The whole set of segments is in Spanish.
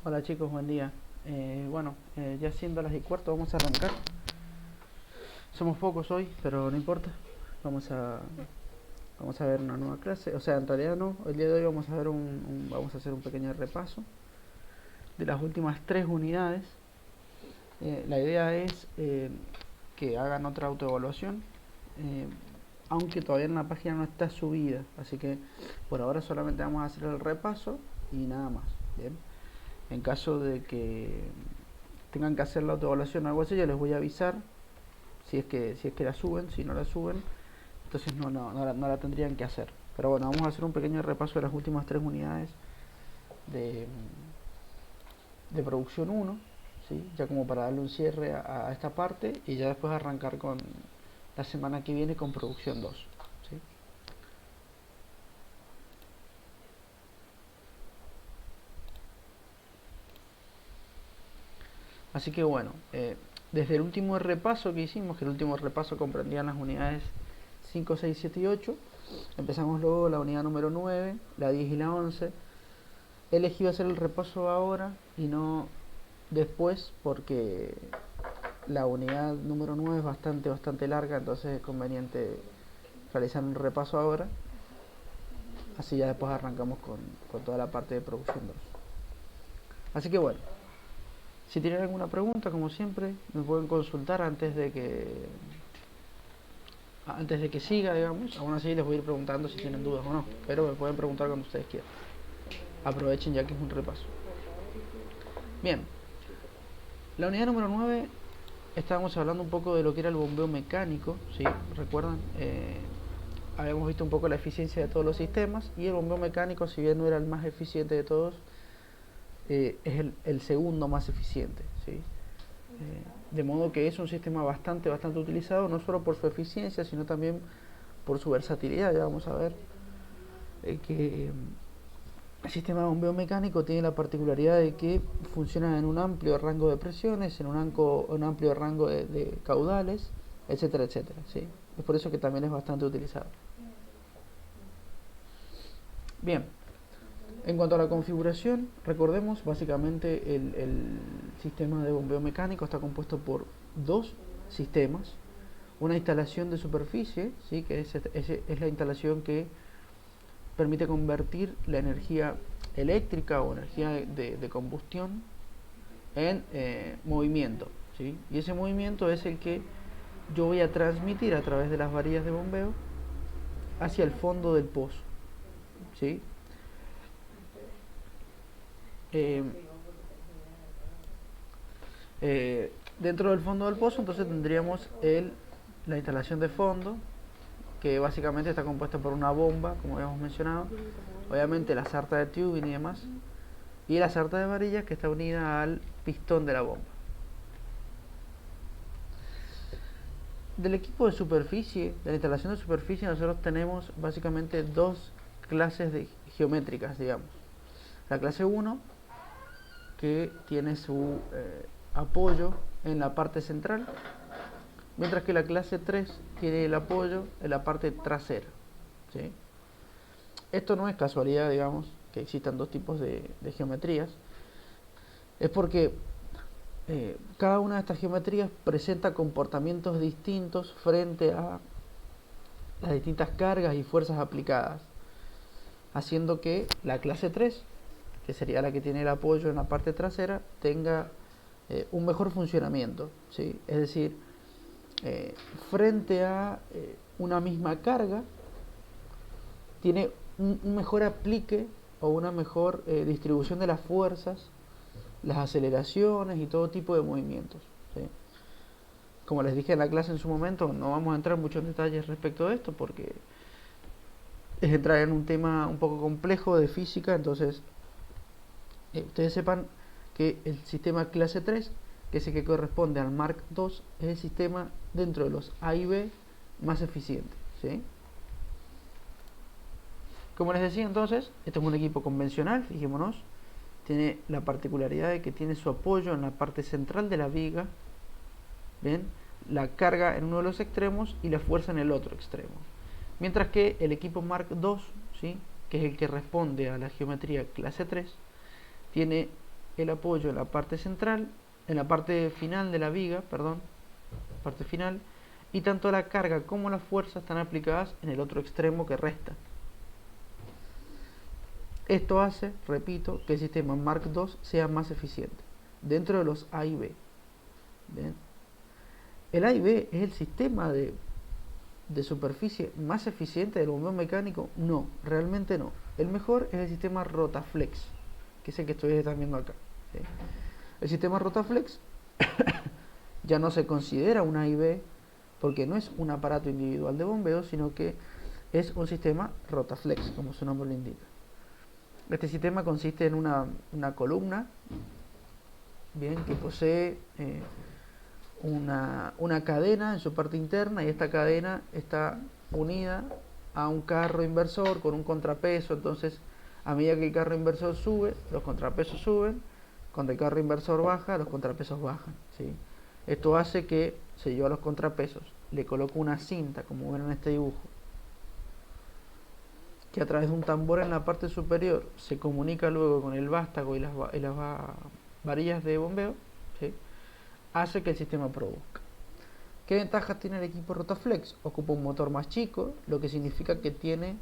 Hola chicos, buen día. Ya siendo las y cuarto vamos a arrancar. Somos pocos hoy, pero no importa. Vamos a, vamos a ver una nueva clase. O sea, en realidad no. El día de hoy vamos a ver vamos a hacer un pequeño repaso de las últimas 3 unidades. La idea es que hagan otra autoevaluación, eh, aunque todavía en la página no está subida. Así que por ahora solamente vamos a hacer el repaso y nada más. Bien. En caso de que tengan que hacer la autoevaluación o algo así, yo les voy a avisar si es que la suben. Si no la suben, entonces no la tendrían que hacer. Pero bueno, vamos a hacer un pequeño repaso de las últimas 3 unidades de, de producción 1, ¿sí? Ya como para darle un cierre a esta parte y ya después arrancar con la semana que viene con producción 2, ¿sí? Así que bueno, desde el último repaso que hicimos, que el último repaso comprendía las unidades 5, 6, 7 y 8, empezamos luego la unidad número 9, la 10 y la 11. He elegido hacer el repaso ahora y no después porque la unidad número 9 es bastante larga, entonces es conveniente realizar un repaso ahora. Así ya después arrancamos con toda la parte de producción 2. Así que bueno, si tienen alguna pregunta, como siempre, me pueden consultar antes de que siga, digamos. Aún así les voy a ir preguntando si tienen dudas o no, pero me pueden preguntar cuando ustedes quieran. Aprovechen ya que es un repaso. Bien, la unidad número 9 estábamos hablando un poco de lo que era el bombeo mecánico, ¿sí? ¿Recuerdan? Habíamos visto un poco la eficiencia de todos los sistemas y el bombeo mecánico, si bien no era el más eficiente de todos, es el segundo más eficiente, ¿sí? De modo que es un sistema bastante utilizado, no solo por su eficiencia, sino también por su versatilidad. Ya vamos a ver que el sistema de bombeo mecánico tiene la particularidad de que funciona en un amplio rango de presiones, en un amplio rango de caudales, etcétera, etcétera, ¿sí? Es por eso que también es bastante utilizado. Bien, en cuanto a la configuración, recordemos básicamente el sistema de bombeo mecánico está compuesto por dos sistemas. Una instalación de superficie, ¿sí? Que es la instalación que permite convertir la energía eléctrica o energía de combustión en movimiento, ¿sí? Y ese movimiento es el que yo voy a transmitir a través de las varillas de bombeo hacia el fondo del pozo, ¿sí? Eh, Dentro del fondo del pozo entonces tendríamos la instalación de fondo, que básicamente está compuesta por una bomba, como habíamos mencionado, obviamente la sarta de tubing y demás, y la sarta de varillas que está unida al pistón de la bomba. Del equipo de superficie, de la instalación de superficie, nosotros tenemos básicamente dos clases geométricas, digamos. La clase 1, que tiene su apoyo en la parte central, mientras que la clase 3 tiene el apoyo en la parte trasera, ¿sí? Esto no es casualidad, digamos, que existan dos tipos de geometrías. Es porque cada una de estas geometrías presenta comportamientos distintos frente a las distintas cargas y fuerzas aplicadas, haciendo que la clase 3, que sería la que tiene el apoyo en la parte trasera, tenga un mejor funcionamiento, ¿sí? Es decir, frente a una misma carga, tiene un mejor aplique o una mejor distribución de las fuerzas, las aceleraciones y todo tipo de movimientos, ¿sí? Como les dije en la clase en su momento, no vamos a entrar mucho en detalles respecto de esto porque es entrar en un tema un poco complejo de física. Entonces ustedes sepan que el sistema clase 3, que es el que corresponde al Mark II, es el sistema dentro de los A y B más eficiente, ¿sí? Como les decía entonces, este es un equipo convencional, fijémonos. Tiene la particularidad de que tiene su apoyo en la parte central de la viga, ¿bien? La carga en uno de los extremos y la fuerza en el otro extremo. Mientras que el equipo Mark II, ¿sí? Que es el que responde a la geometría clase 3, tiene el apoyo en la parte central, en la parte final de la viga, perdón, parte final, y tanto la carga como la fuerza están aplicadas en el otro extremo que resta. Esto hace, repito, que el sistema Mark II sea más eficiente dentro de los A y B. ¿Bien? El A y B es el sistema de superficie más eficiente del bombeo mecánico. No, realmente no. El mejor es el sistema Rotaflex, que es el que están viendo acá. ¿Sí? El sistema Rotaflex ya no se considera un A y B porque no es un aparato individual de bombeo, sino que es un sistema Rotaflex, como su nombre lo indica. Este sistema consiste en una columna, bien, que posee una cadena en su parte interna, y esta cadena está unida a un carro inversor con un contrapeso. Entonces, a medida que el carro inversor sube, los contrapesos suben; cuando el carro inversor baja, los contrapesos bajan, ¿sí? Esto hace que, si yo a los contrapesos le coloco una cinta, como ven en este dibujo, que a través de un tambor en la parte superior se comunica luego con el vástago y las varillas de bombeo, ¿sí?, hace que el sistema produzca. ¿Qué ventajas tiene el equipo Rotaflex? Ocupa un motor más chico, lo que significa que tiene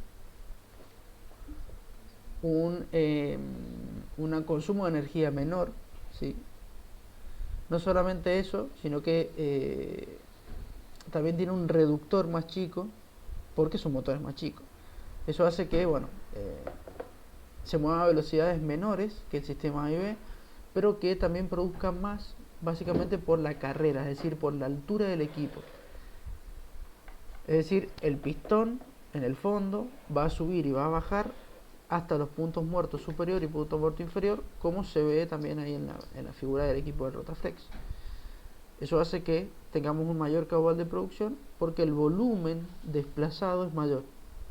un consumo de energía menor, ¿sí? No solamente eso, sino que también tiene un reductor más chico, porque su motor es más chico. Eso hace que, bueno, se mueva a velocidades menores que el sistema A y B, pero que también produzca más, básicamente por la carrera, es decir, por la altura del equipo. Es decir, el pistón en el fondo va a subir y va a bajar hasta los puntos muertos superior y punto muerto inferior, como se ve también ahí en la figura del equipo de Rotaflex. Eso hace que tengamos un mayor caudal de producción porque el volumen desplazado es mayor,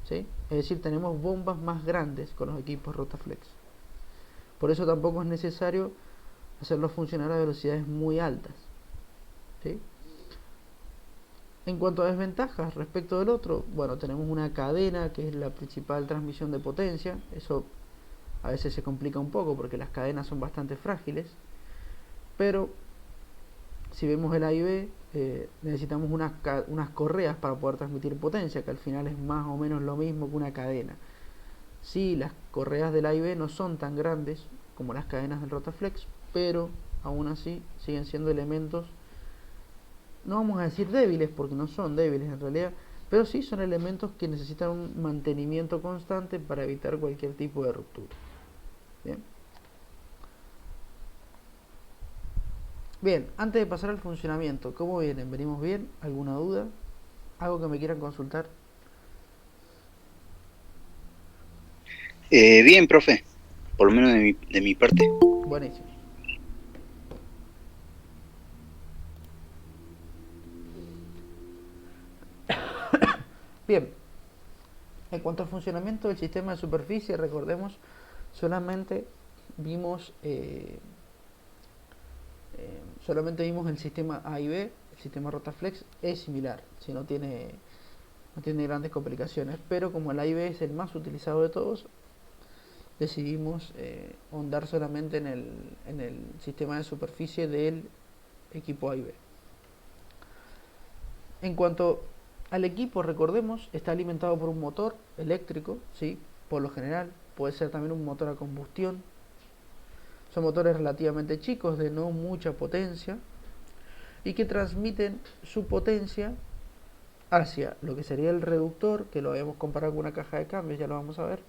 ¿sí? Es decir, tenemos bombas más grandes con los equipos Rotaflex. Por eso tampoco es necesario hacerlos funcionar a velocidades muy altas, ¿sí? En cuanto a desventajas respecto del otro, bueno, tenemos una cadena que es la principal transmisión de potencia. Eso a veces se complica un poco porque las cadenas son bastante frágiles, pero si vemos el A y B, necesitamos unas correas para poder transmitir potencia, que al final es más o menos lo mismo que una cadena. Sí, las correas del A y B no son tan grandes como las cadenas del Rotaflex, pero aún así siguen siendo elementos, no vamos a decir débiles, porque no son débiles en realidad, pero sí son elementos que necesitan un mantenimiento constante para evitar cualquier tipo de ruptura. Bien. Bien, antes de pasar al funcionamiento, ¿cómo vienen? ¿Venimos bien? ¿Alguna duda? ¿Algo que me quieran consultar? Bien, profe, por lo menos de mi parte. Buenísimo. Bien, en cuanto al funcionamiento del sistema de superficie, recordemos, solamente vimos el sistema A y B. El sistema Rotaflex es similar, si no tiene grandes complicaciones, pero como el A y B es el más utilizado de todos, decidimos ahondar solamente en el sistema de superficie del equipo A y B. En cuanto al equipo, recordemos, está alimentado por un motor eléctrico, ¿sí? Por lo general, puede ser también un motor a combustión. Son motores relativamente chicos, de no mucha potencia, y que transmiten su potencia hacia lo que sería el reductor, que lo habíamos comparado con una caja de cambios, ya lo vamos a ver,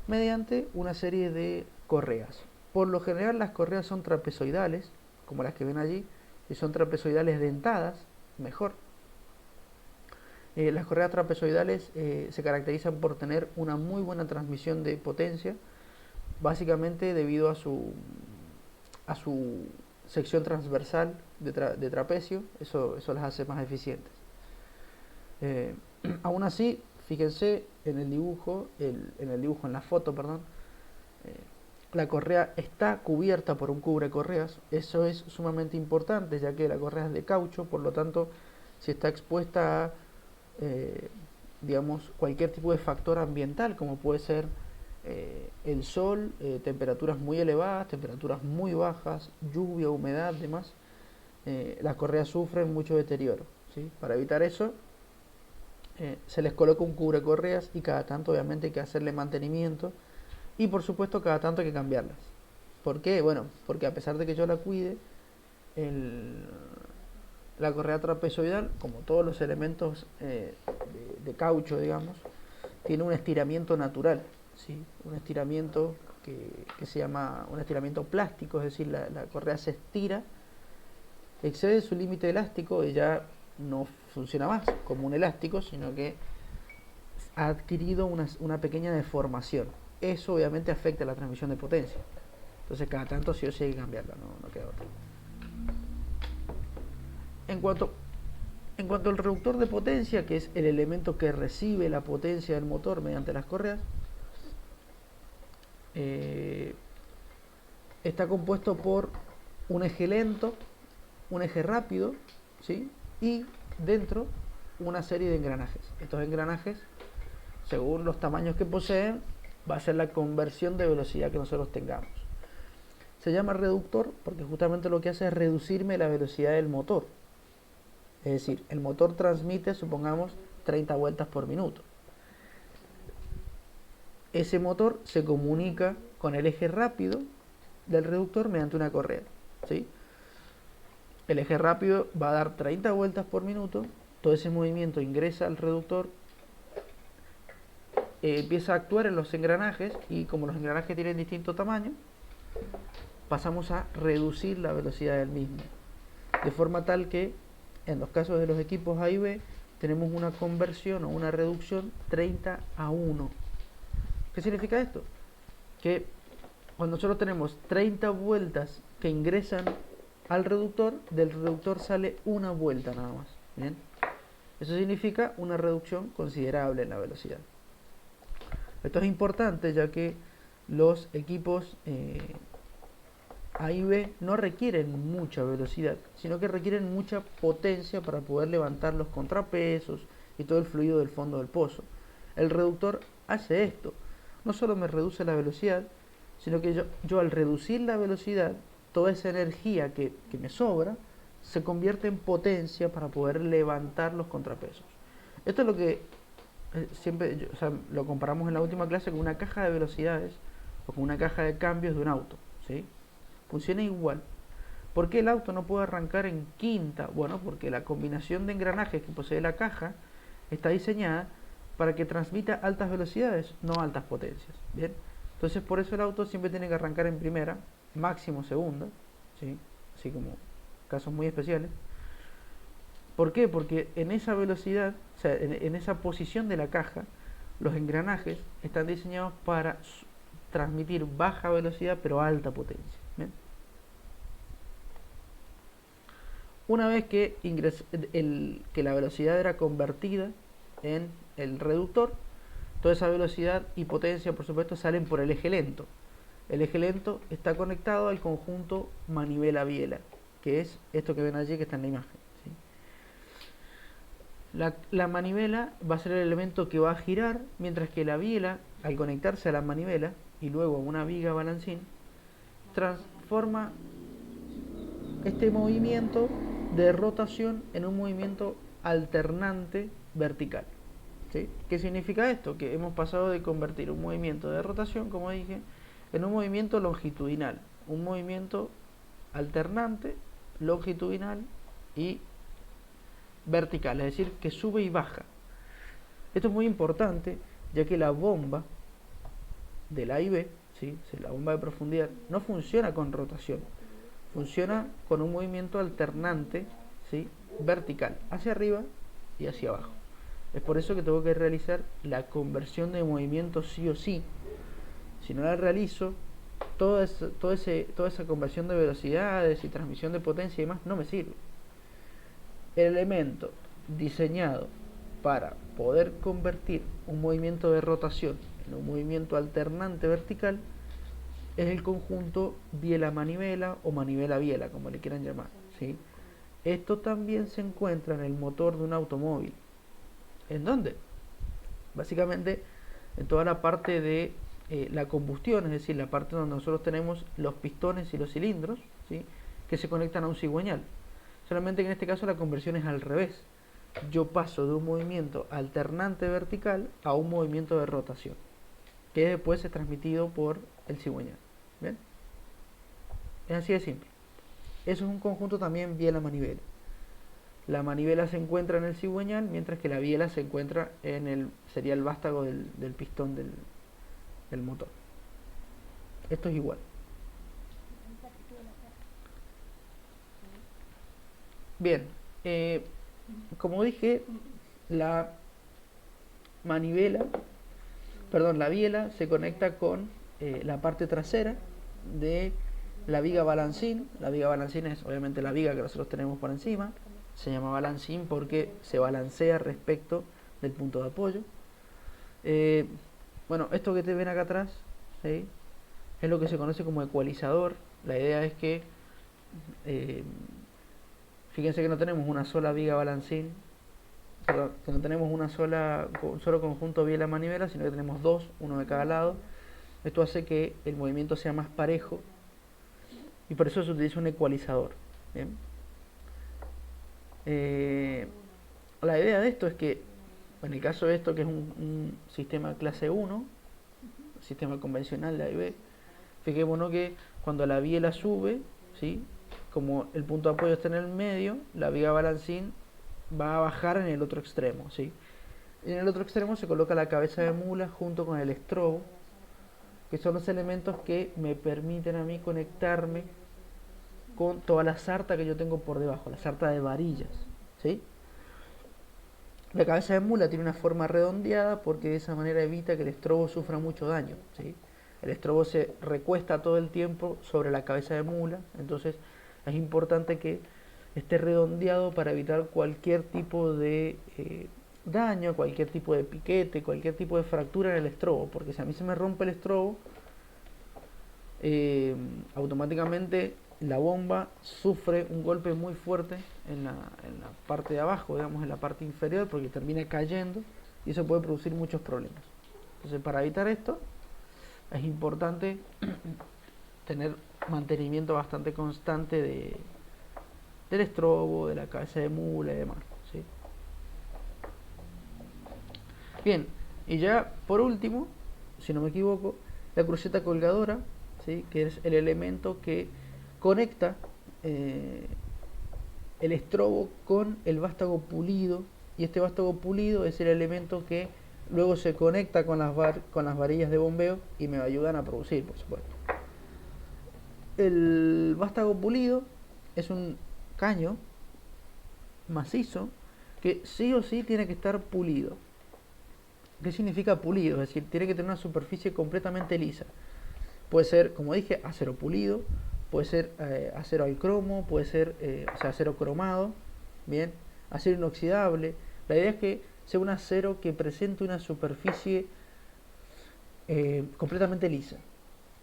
mediante una serie de correas. Por lo general las correas son trapezoidales, como las que ven allí. Si son trapezoidales dentadas, mejor. Las correas trapezoidales se caracterizan por tener una muy buena transmisión de potencia, básicamente debido a su sección transversal de trapecio. Eso las hace más eficientes. Aún así, fíjense en el dibujo, en la foto, perdón, la correa está cubierta por un cubre correas. Eso es sumamente importante, ya que la correa es de caucho, por lo tanto, si está expuesta a digamos, cualquier tipo de factor ambiental, como puede ser el sol, temperaturas muy elevadas, temperaturas muy bajas, lluvia, humedad, demás, las correas sufren mucho deterioro, ¿sí? Para evitar eso, se les coloca un cubrecorreas y cada tanto obviamente hay que hacerle mantenimiento y por supuesto cada tanto hay que cambiarlas. ¿Por qué? Bueno, porque a pesar de que yo la cuide, el, la correa trapezoidal, como todos los elementos de caucho, digamos, tiene un estiramiento natural, ¿sí? Un estiramiento que se llama un estiramiento plástico, es decir, la correa se estira, excede su límite elástico y ya no funciona más como un elástico, sino que ha adquirido una pequeña deformación. Eso obviamente afecta la transmisión de potencia. Entonces cada tanto sí o sí hay que cambiarla, no queda otra. En cuanto al reductor de potencia, que es el elemento que recibe la potencia del motor mediante las correas, está compuesto por un eje lento, un eje rápido, ¿sí? Y dentro una serie de engranajes. Estos engranajes, según los tamaños que poseen, va a ser la conversión de velocidad que nosotros tengamos. Se llama reductor porque justamente lo que hace es reducirme la velocidad del motor. Es decir, el motor transmite, supongamos, 30 vueltas por minuto. Ese motor se comunica con el eje rápido del reductor mediante una correa, ¿sí? El eje rápido va a dar 30 vueltas por minuto, todo ese movimiento ingresa al reductor, empieza a actuar en los engranajes y como los engranajes tienen distinto tamaño, pasamos a reducir la velocidad del mismo, de forma tal que en los casos de los equipos A y B tenemos una conversión o una reducción 30:1. ¿Qué significa esto? Que cuando nosotros tenemos 30 vueltas que ingresan al reductor, del reductor sale una vuelta nada más. ¿Bien? Eso significa una reducción considerable en la velocidad. Esto es importante ya que los equipos A y B no requieren mucha velocidad, sino que requieren mucha potencia para poder levantar los contrapesos y todo el fluido del fondo del pozo. El reductor hace esto. No solo me reduce la velocidad, sino que yo al reducir la velocidad, toda esa energía que me sobra se convierte en potencia para poder levantar los contrapesos. Esto es lo que siempre, o sea, lo comparamos en la última clase con una caja de velocidades o con una caja de cambios de un auto, ¿sí? Funciona igual. ¿Por qué el auto no puede arrancar en quinta? Bueno, porque la combinación de engranajes que posee la caja está diseñada para que transmita altas velocidades, no altas potencias. Bien, entonces por eso el auto siempre tiene que arrancar en primera, máximo segunda, ¿sí? Así como casos muy especiales. ¿Por qué? Porque en esa velocidad, o sea, en esa posición de la caja, los engranajes están diseñados para transmitir baja velocidad pero alta potencia. ¿Bien? Una vez que, que la velocidad era convertida en el reductor, toda esa velocidad y potencia, por supuesto, salen por el eje lento. El eje lento está conectado al conjunto manivela-biela, que es esto que ven allí que está en la imagen, ¿sí? La manivela va a ser el elemento que va a girar, mientras que la biela, al conectarse a la manivela y luego a una viga balancín, transforma este movimiento de rotación en un movimiento alternante vertical, ¿sí? ¿Qué significa esto? Que hemos pasado de convertir un movimiento de rotación, como dije, en un movimiento longitudinal, un movimiento alternante, longitudinal y vertical, es decir, que sube y baja. Esto es muy importante, ya que la bomba del A y B, ¿sí? La bomba de profundidad, no funciona con rotación, funciona con un movimiento alternante, ¿sí? Vertical, hacia arriba y hacia abajo. Es por eso que tengo que realizar la conversión de movimiento sí o sí. Si no la realizo, toda esa conversión de velocidades y transmisión de potencia y demás no me sirve. El elemento diseñado para poder convertir un movimiento de rotación en un movimiento alternante vertical es el conjunto biela-manivela o manivela-biela, como le quieran llamar, ¿sí? Esto también se encuentra en el motor de un automóvil. ¿En dónde? Básicamente en toda la parte de la combustión, es decir, la parte donde nosotros tenemos los pistones y los cilindros, ¿sí?, que se conectan a un cigüeñal. Solamente que en este caso la conversión es al revés. Yo paso de un movimiento alternante vertical a un movimiento de rotación, que después es transmitido por el cigüeñal. ¿Bien? Es así de simple. Eso es un conjunto también biela-manivela. La manivela se encuentra en el cigüeñal, mientras que la biela se encuentra en sería el vástago del pistón del motor. Esto es igual. Bien, como dije, la biela se conecta con la parte trasera de la viga balancín. La viga balancín es obviamente la viga que nosotros tenemos por encima. Se llama balancín porque se balancea respecto del punto de apoyo. Bueno, esto que te ven acá atrás, ¿sí?, es lo que se conoce como ecualizador. La idea es que fíjense que no tenemos una sola viga balancín, perdón, que no tenemos un solo conjunto biela-manivela, sino que tenemos dos, uno de cada lado. Esto hace que el movimiento sea más parejo y por eso se utiliza un ecualizador. ¿Bien? La idea de esto es que, en el caso de esto, que es un sistema clase 1, sistema convencional de A y B, fijémonos que cuando la biela sube, ¿sí?, como el punto de apoyo está en el medio, la viga balancín va a bajar en el otro extremo, ¿sí? Y en el otro extremo se coloca la cabeza de mula junto con el estrobo, que son los elementos que me permiten a mí conectarme con toda la sarta que yo tengo por debajo, la sarta de varillas, ¿sí? La cabeza de mula tiene una forma redondeada porque de esa manera evita que el estrobo sufra mucho daño, ¿sí? El estrobo se recuesta todo el tiempo sobre la cabeza de mula, entonces es importante que esté redondeado para evitar cualquier tipo de daño, cualquier tipo de piquete, cualquier tipo de fractura en el estrobo, porque si a mí se me rompe el estrobo, automáticamente la bomba sufre un golpe muy fuerte en la parte de abajo, digamos en la parte inferior, porque termina cayendo y eso puede producir muchos problemas. Entonces, para evitar esto es importante tener mantenimiento bastante constante del estrobo, de la cabeza de mula y demás, ¿sí? Bien, y ya por último, si no me equivoco, la cruceta colgadora, ¿sí?, que es el elemento que conecta el estrobo con el vástago pulido, y este vástago pulido es el elemento que luego se conecta con las varillas de bombeo y me ayudan a producir, por supuesto. El vástago pulido es un caño macizo que sí o sí tiene que estar pulido. ¿Qué significa pulido? Es decir, tiene que tener una superficie completamente lisa. Puede ser, como dije, acero pulido, puede ser acero al cromo, puede ser acero cromado, bien, acero inoxidable. La idea es que sea un acero que presente una superficie completamente lisa.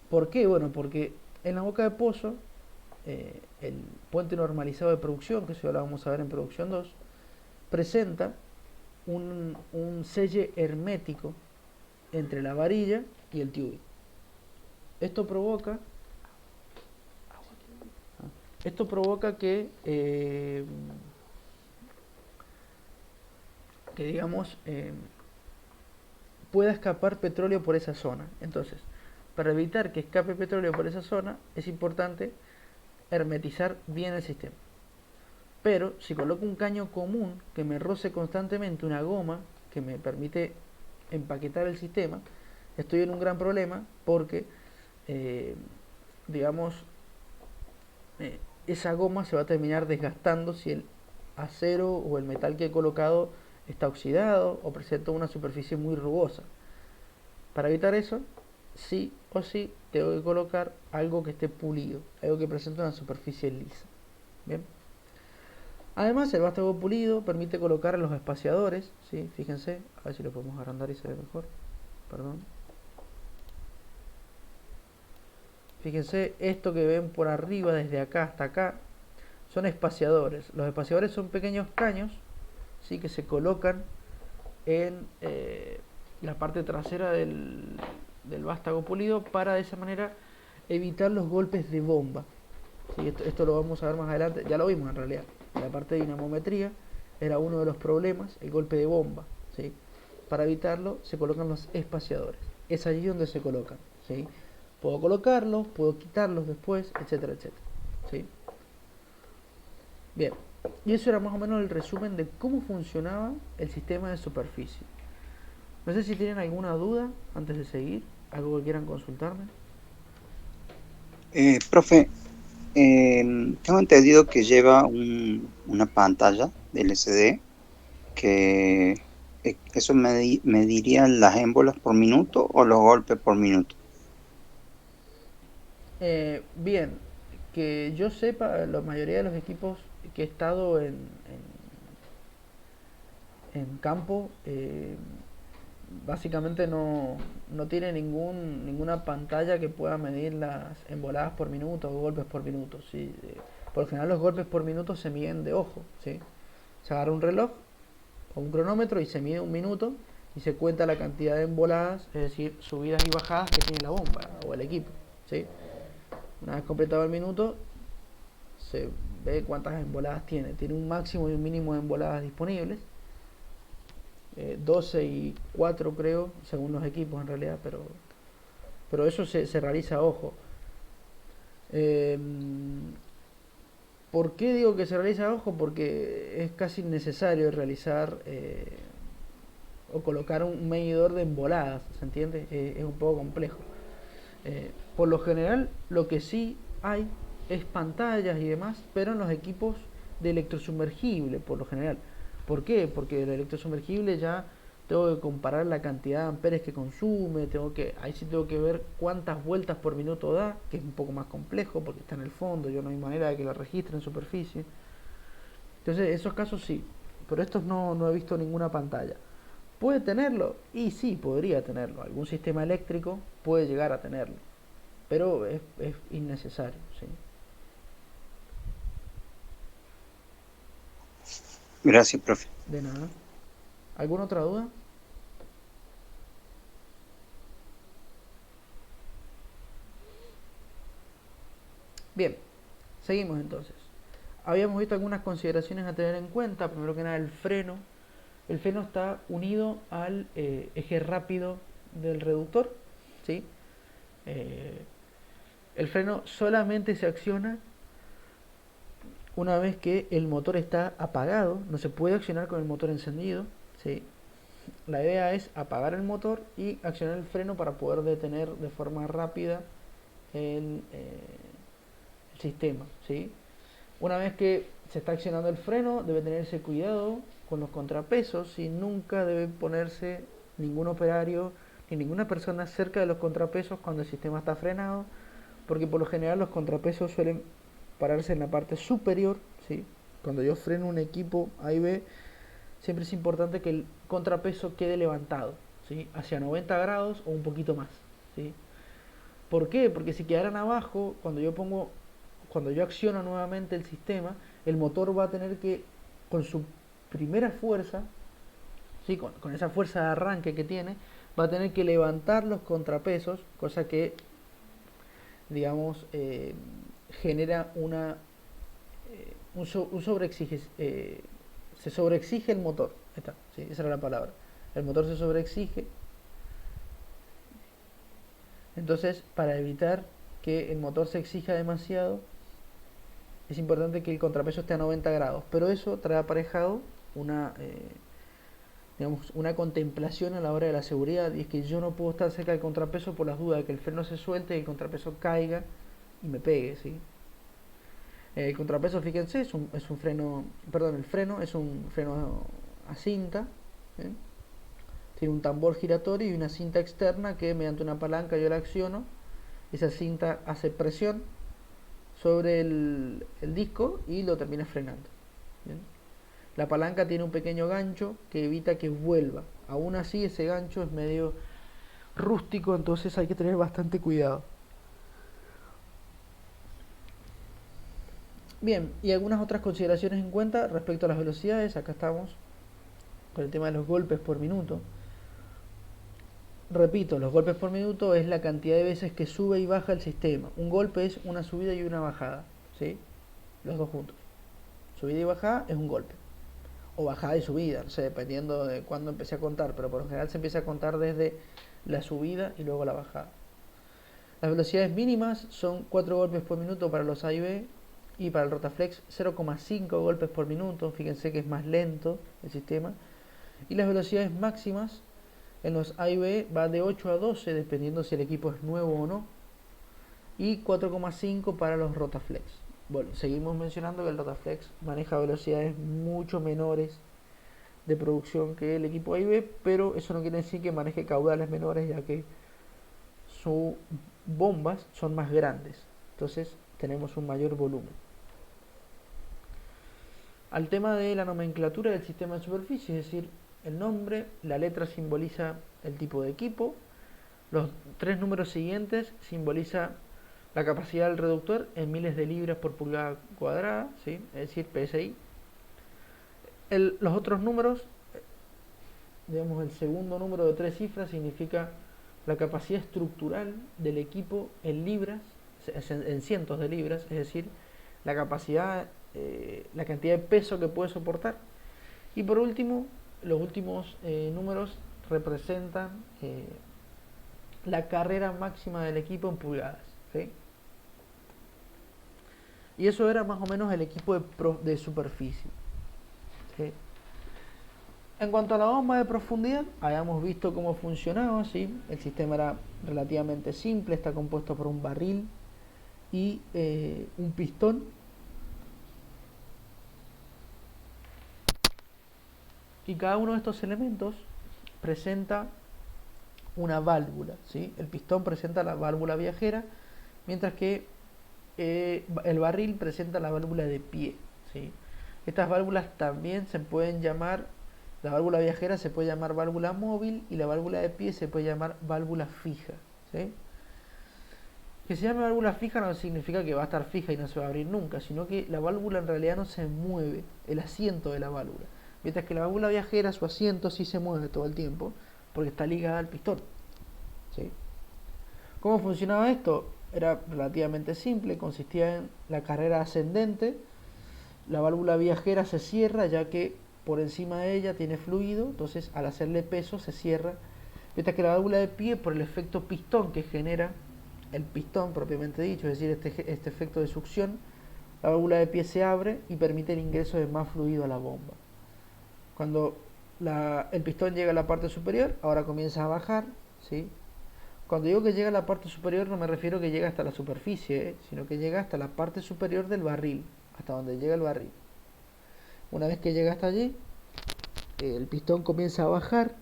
¿Por qué? Bueno, porque en la boca de pozo, el puente normalizado de producción, que eso lo vamos a ver en producción 2, presenta un selle hermético entre la varilla y el tubing. Esto provoca que digamos pueda escapar petróleo por esa zona. Entonces, para evitar que escape petróleo por esa zona, es importante hermetizar bien el sistema. Pero si coloco un caño común que me roce constantemente una goma que me permite empaquetar el sistema, estoy en un gran problema porque esa goma se va a terminar desgastando si el acero o el metal que he colocado está oxidado o presenta una superficie muy rugosa. Para evitar eso, sí o sí tengo que colocar algo que esté pulido, algo que presente una superficie lisa. Bien. Además, el vástago pulido permite colocar los espaciadores, ¿sí? Fíjense, a ver si lo podemos agrandar y se ve mejor. Perdón. Fíjense, esto que ven por arriba, desde acá hasta acá, son espaciadores. Los espaciadores son pequeños caños, ¿sí?, que se colocan en la parte trasera del del vástago pulido para de esa manera evitar los golpes de bomba. ¿Sí? Esto lo vamos a ver más adelante, ya lo vimos en realidad. En la parte de dinamometría era uno de los problemas, el golpe de bomba. ¿Sí? Para evitarlo se colocan los espaciadores. Es allí donde se colocan. ¿Sí? Puedo colocarlos, puedo quitarlos después, etcétera, etcétera. ¿Sí? Bien, y eso era más o menos el resumen de cómo funcionaba el sistema de superficie. No sé si tienen alguna duda antes de seguir, algo que quieran consultarme. Profe, tengo entendido que lleva una pantalla de LCD que eso mediría las émbolas por minuto o los golpes por minuto. Bien, que yo sepa, la mayoría de los equipos que he estado en campo, básicamente no tiene ninguna pantalla que pueda medir las emboladas por minuto o golpes por minuto. ¿Sí? Por lo general los golpes por minuto se miden de ojo. ¿Sí? Se agarra un reloj o un cronómetro y se mide un minuto y se cuenta la cantidad de emboladas, es decir, subidas y bajadas que tiene la bomba o el equipo. ¿Sí? Una vez completado el minuto, se ve cuántas emboladas tiene. Tiene un máximo y un mínimo de emboladas disponibles. 12 y 4 creo, según los equipos en realidad, pero eso se realiza a ojo. Eh, ¿Por qué digo que se realiza a ojo? Porque es casi necesario realizar o colocar un medidor de emboladas, ¿se entiende? Es un poco complejo. Por lo general, lo que sí hay es pantallas y demás, pero en los equipos de electrosumergible, por lo general. ¿Por qué? Porque el electrosumergible ya tengo que comparar la cantidad de amperes que consume, ahí sí tengo que ver cuántas vueltas por minuto da, que es un poco más complejo porque está en el fondo, yo no hay manera de que lo registre en superficie. Entonces, esos casos sí, pero estos no he visto ninguna pantalla. ¿Puede tenerlo? Y sí, podría tenerlo. Algún sistema eléctrico puede llegar a tenerlo, pero es innecesario. ¿Sí? Gracias, profe. De nada. ¿Alguna otra duda? Bien, seguimos entonces. Habíamos visto algunas consideraciones a tener en cuenta. Primero que nada, el freno. El freno está unido al eje rápido del reductor. ¿Sí? Eh, el freno solamente se acciona una vez que el motor está apagado. No se puede accionar con el motor encendido. ¿Sí? La idea es apagar el motor y accionar el freno para poder detener de forma rápida el sistema. ¿Sí? Una vez que se está accionando el freno, debe tenerse cuidado con los contrapesos y nunca debe ponerse ningún operario ni ninguna persona cerca de los contrapesos cuando el sistema está frenado, porque por lo general los contrapesos suelen pararse en la parte superior. ¿Sí? Cuando yo freno un equipo A y B, siempre es importante que el contrapeso quede levantado, ¿sí? Hacia 90 grados o un poquito más. ¿Sí? ¿Por qué? Porque si quedaran abajo, cuando yo acciono nuevamente el sistema, el motor va a tener que, con su primera fuerza, ¿sí? con esa fuerza de arranque que tiene, va a tener que levantar los contrapesos, cosa que, digamos, genera un sobreexige, se sobreexige el motor. Está, sí, esa era la palabra. El motor se sobreexige. Entonces, para evitar que el motor se exija demasiado, es importante que el contrapeso esté a 90 grados. Pero eso trae aparejado una contemplación a la hora de la seguridad, y es que yo no puedo estar cerca del contrapeso por las dudas de que el freno se suelte y el contrapeso caiga y me pegue. ¿Sí? El contrapeso, fíjense, es un freno, perdón, el freno es un freno a cinta. ¿Sí? Tiene un tambor giratorio y una cinta externa que mediante una palanca yo la acciono. Esa cinta hace presión sobre el disco y lo termina frenando. ¿Bien? La palanca tiene un pequeño gancho que evita que vuelva. Aún así ese gancho es medio rústico, entonces hay que tener bastante cuidado. Bien, y algunas otras consideraciones en cuenta respecto a las velocidades. Acá estamos con el tema de los golpes por minuto. repito, los golpes por minuto es la cantidad de veces que sube y baja el sistema. Un golpe es una subida y una bajada, ¿sí? Los dos juntos. Subida y bajada es un golpe. O bajada y subida, no sé, dependiendo de cuándo empecé a contar, pero por lo general se empieza a contar desde la subida y luego la bajada. Las velocidades mínimas son 4 golpes por minuto para los A y B, y para el Rotaflex 0,5 golpes por minuto, fíjense que es más lento el sistema. Y las velocidades máximas en los A y B va de 8 a 12 dependiendo si el equipo es nuevo o no, y 4,5 para los Rotaflex. Bueno, seguimos mencionando que el Rotaflex maneja velocidades mucho menores de producción que el equipo A y B, pero eso no quiere decir que maneje caudales menores, ya que sus bombas son más grandes, entonces tenemos un mayor volumen. Al tema de la nomenclatura del sistema de superficie, es decir, el nombre, la letra simboliza el tipo de equipo, los 3 números siguientes simboliza la capacidad del reductor en miles de libras por pulgada cuadrada, ¿sí? Es decir, PSI. Los otros números, digamos el segundo número de 3 cifras significa la capacidad estructural del equipo en libras, en cientos de libras, es decir, la capacidad, la cantidad de peso que puede soportar. Y por último, los últimos números representan la carrera máxima del equipo en pulgadas, ¿sí? Y eso era más o menos el equipo de superficie, ¿sí? En cuanto a la bomba de profundidad, habíamos visto cómo funcionaba, ¿sí? El sistema era relativamente simple, está compuesto por un barril y un pistón. Y cada uno de estos elementos presenta una válvula, ¿sí? El pistón presenta la válvula viajera, mientras que el barril presenta la válvula de pie, ¿sí? Estas válvulas también se pueden llamar, la válvula viajera se puede llamar válvula móvil y la válvula de pie se puede llamar válvula fija, ¿sí? Que se llame válvula fija no significa que va a estar fija y no se va a abrir nunca, sino que la válvula en realidad no se mueve, el asiento de la válvula. Mientras que la válvula viajera, su asiento sí se mueve todo el tiempo, porque está ligada al pistón, ¿sí? ¿Cómo funcionaba esto? Era relativamente simple, consistía en la carrera ascendente. La válvula viajera se cierra ya que por encima de ella tiene fluido, entonces al hacerle peso se cierra. Mientras que la válvula de pie, por el efecto pistón que genera el pistón propiamente dicho, es decir, este efecto de succión, la válvula de pie se abre y permite el ingreso de más fluido a la bomba. Cuando el pistón llega a la parte superior, ahora comienza a bajar, ¿sí? Cuando digo que llega a la parte superior no me refiero que llega hasta la superficie, sino que llega hasta la parte superior del barril, hasta donde llega el barril. Una vez que llega hasta allí, el pistón comienza a bajar.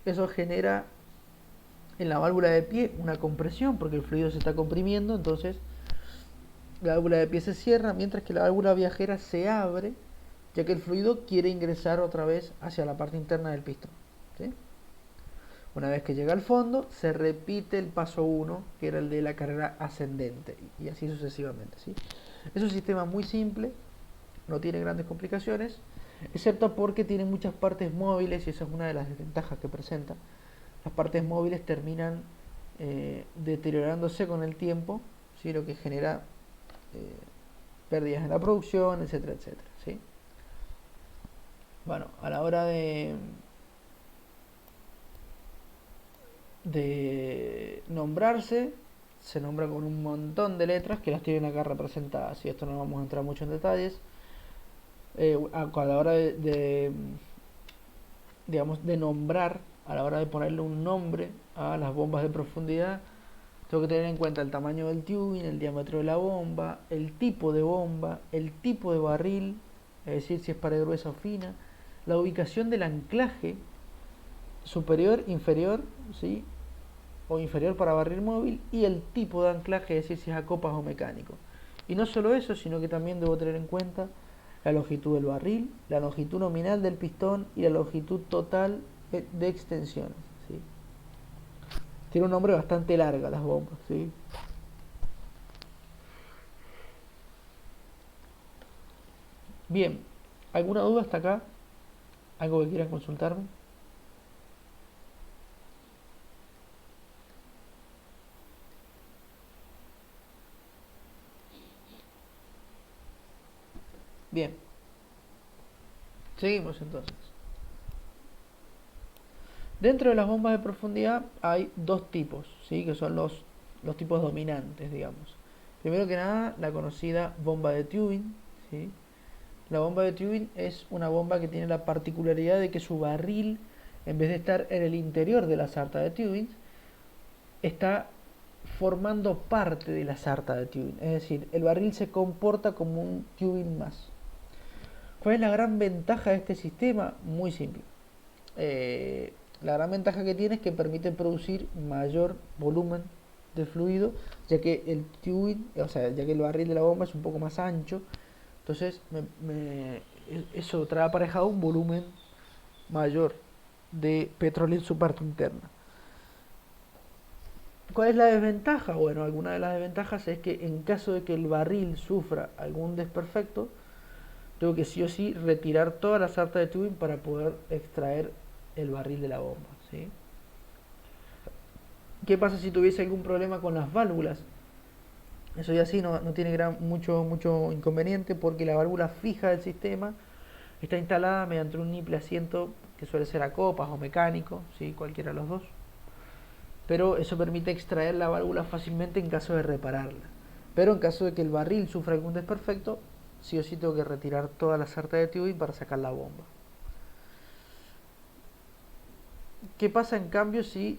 Eso genera en la válvula de pie una compresión porque el fluido se está comprimiendo, entonces la válvula de pie se cierra, mientras que la válvula viajera se abre, ya que el fluido quiere ingresar otra vez hacia la parte interna del pistón, ¿sí? Una vez que llega al fondo, se repite el paso 1, que era el de la carrera ascendente, y así sucesivamente, ¿sí? Es un sistema muy simple, no tiene grandes complicaciones, excepto porque tiene muchas partes móviles, y esa es una de las desventajas que presenta. Las partes móviles terminan deteriorándose con el tiempo, ¿sí? Lo que genera pérdidas en la producción, etcétera, etcétera, ¿sí? Bueno, a la hora de nombrarse, se nombra con un montón de letras que las tienen acá representadas, y esto no vamos a entrar mucho en detalles. A la hora digamos, de nombrar, a la hora de ponerle un nombre a las bombas de profundidad, tengo que tener en cuenta el tamaño del tubing, el diámetro de la bomba, el tipo de barril, es decir, si es pared gruesa o fina, la ubicación del anclaje superior, inferior, ¿sí? O inferior para barril móvil, y el tipo de anclaje, es decir, si es a copas o mecánico. Y no solo eso, sino que también debo tener en cuenta la longitud del barril, la longitud nominal del pistón y la longitud total de extensiones, ¿sí? Tiene un nombre bastante larga las bombas, ¿sí? Bien, ¿alguna duda hasta acá? ¿Algo que quieran consultarme? Bien, seguimos entonces. Dentro de las bombas de profundidad hay dos tipos, ¿sí? Que son los tipos dominantes, digamos. Primero que nada, la conocida bomba de tubing, ¿sí? La bomba de tubing es una bomba que tiene la particularidad de que su barril, en vez de estar en el interior de la sarta de tubing, está formando parte de la sarta de tubing. Es decir, el barril se comporta como un tubing más. ¿Cuál es la gran ventaja de este sistema? Muy simple. La gran ventaja que tiene es que permite producir mayor volumen de fluido, ya que el tubing, o sea, ya que el barril de la bomba es un poco más ancho, entonces eso trae aparejado un volumen mayor de petróleo en su parte interna. ¿Cuál es la desventaja? Bueno, alguna de las desventajas es que en caso de que el barril sufra algún desperfecto, tengo que sí o sí retirar toda la sarta de tubing para poder extraer el barril de la bomba, ¿sí? ¿Qué pasa si tuviese algún problema con las válvulas? Eso ya sí no tiene mucho inconveniente, porque la válvula fija del sistema está instalada mediante un niple asiento que suele ser a copas o mecánico, ¿sí? Cualquiera de los dos. Pero eso permite extraer la válvula fácilmente en caso de repararla. Pero en caso de que el barril sufra algún desperfecto, sí o sí tengo que retirar toda la sarta de tubing para sacar la bomba. ¿Qué pasa en cambio si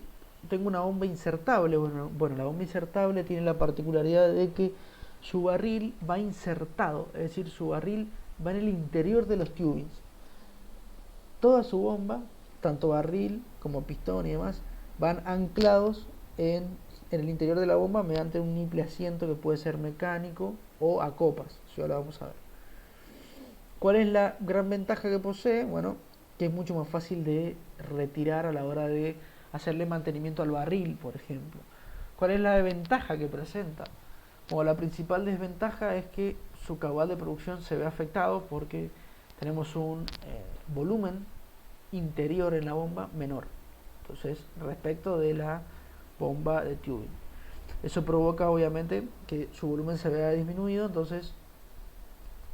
tengo una bomba insertable? Bueno, la bomba insertable tiene la particularidad de que su barril va insertado, es decir, su barril va en el interior de los tubings. Toda su bomba, tanto barril como pistón y demás, van anclados en el interior de la bomba mediante un niple asiento que puede ser mecánico o a copas, si ahora vamos a ver. ¿Cuál es la gran ventaja que posee? Bueno, que es mucho más fácil de retirar a la hora de hacerle mantenimiento al barril, por ejemplo. ¿Cuál es la desventaja que presenta? Bueno, la principal desventaja es que su caudal de producción se ve afectado porque tenemos un volumen interior en la bomba menor, entonces, respecto de la bomba de tubing. Eso provoca obviamente que su volumen se vea disminuido, entonces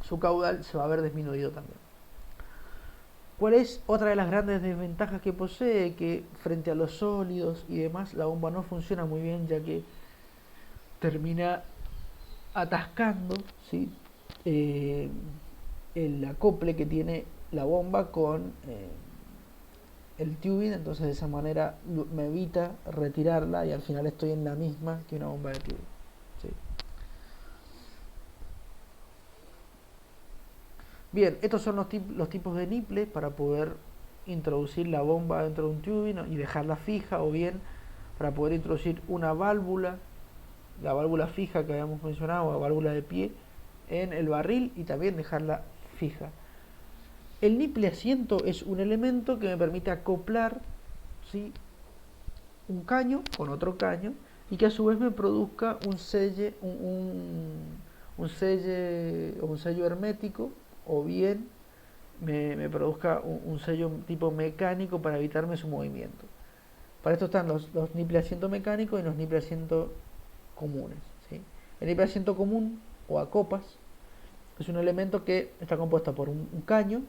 su caudal se va a ver disminuido también. ¿Cuál es otra de las grandes desventajas que posee? Que frente a los sólidos y demás, la bomba no funciona muy bien, ya que termina atascando, ¿sí? El acople que tiene la bomba con el tubing, entonces de esa manera me evita retirarla y al final estoy en la misma que una bomba de tubing, ¿sí? Bien, estos son los tipos de niple para poder introducir la bomba dentro de un tubing y dejarla fija, o bien para poder introducir una válvula, la válvula fija que habíamos mencionado, o válvula de pie, en el barril y también dejarla fija. El niple asiento es un elemento que me permite acoplar, ¿sí?, un caño con otro caño y que a su vez me produzca un sello hermético, o bien me produzca un sello tipo mecánico para evitarme su movimiento. Para esto están los niple asiento mecánicos y los niple asiento comunes, ¿sí? El niple asiento común o a copas es un elemento que está compuesto por un caño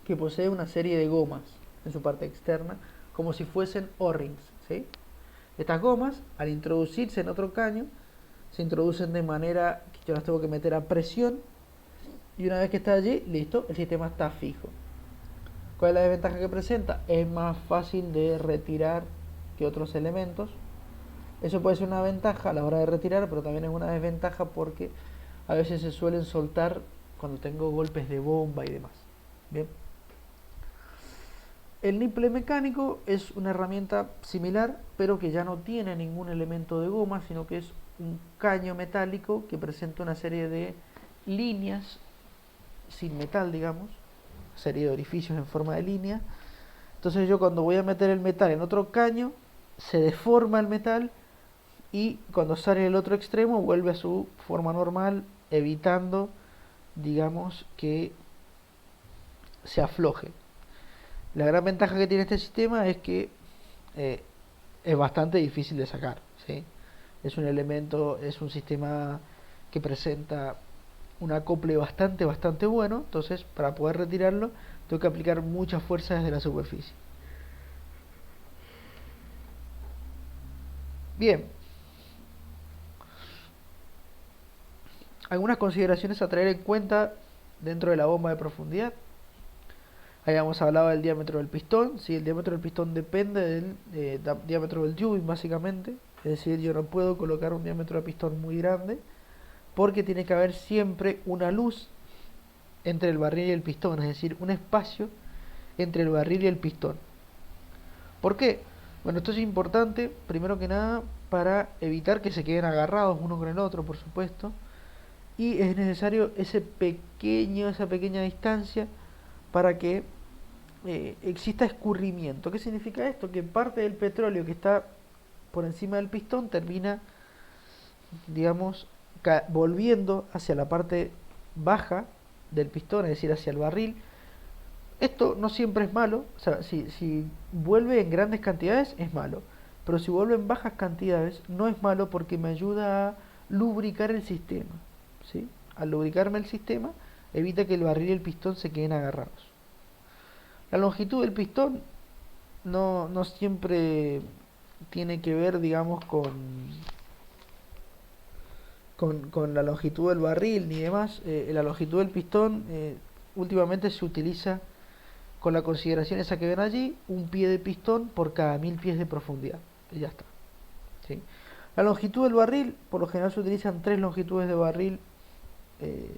que posee una serie de gomas en su parte externa, como si fuesen O-rings, ¿sí? Estas gomas, al introducirse en otro caño, se introducen de manera que yo las tengo que meter a presión, y una vez que está allí, listo, el sistema está fijo. ¿Cuál es la desventaja que presenta? Es más fácil de retirar que otros elementos. Eso puede ser una ventaja a la hora de retirar, pero también es una desventaja porque a veces se suelen soltar cuando tengo golpes de bomba y demás. Bien. El niple mecánico es una herramienta similar, pero que ya no tiene ningún elemento de goma, sino que es un caño metálico que presenta una serie de líneas sin metal, digamos, serie de orificios en forma de línea. Entonces yo cuando voy a meter el metal en otro caño, se deforma el metal y cuando sale el otro extremo vuelve a su forma normal, evitando, digamos, que se afloje. La gran ventaja que tiene este sistema es que eh, es bastante difícil de sacar, ¿sí? Es un elemento, es un sistema que presenta un acople bastante bueno, entonces para poder retirarlo tengo que aplicar mucha fuerza desde la superficie. Bien, algunas consideraciones a tener en cuenta dentro de la bomba de profundidad. Habíamos hablado del diámetro del pistón. Si el diámetro del pistón depende del diámetro del tubing, básicamente. Es decir, yo no puedo colocar un diámetro de pistón muy grande porque tiene que haber siempre una luz entre el barril y el pistón, es decir, un espacio entre el barril y el pistón. ¿Por qué? Bueno, esto es importante, primero que nada, para evitar que se queden agarrados uno con el otro, por supuesto. Y es necesario esa pequeña distancia para que exista escurrimiento. ¿Qué significa esto? Que parte del petróleo que está por encima del pistón termina, digamos, volviendo hacia la parte baja del pistón, es decir, hacia el barril. Esto no siempre es malo, o sea, si vuelve en grandes cantidades es malo, pero si vuelve en bajas cantidades no es malo porque me ayuda a lubricar el sistema, ¿sí? Al lubricarme el sistema evita que el barril y el pistón se queden agarrados. La longitud del pistón no siempre tiene que ver, digamos, con la longitud del barril ni demás. La longitud del pistón últimamente se utiliza con la consideración esa que ven allí, un pie de pistón por cada 1000 pies de profundidad. Y ya está. ¿Sí? La longitud del barril, por lo general se utilizan 3 longitudes de barril eh,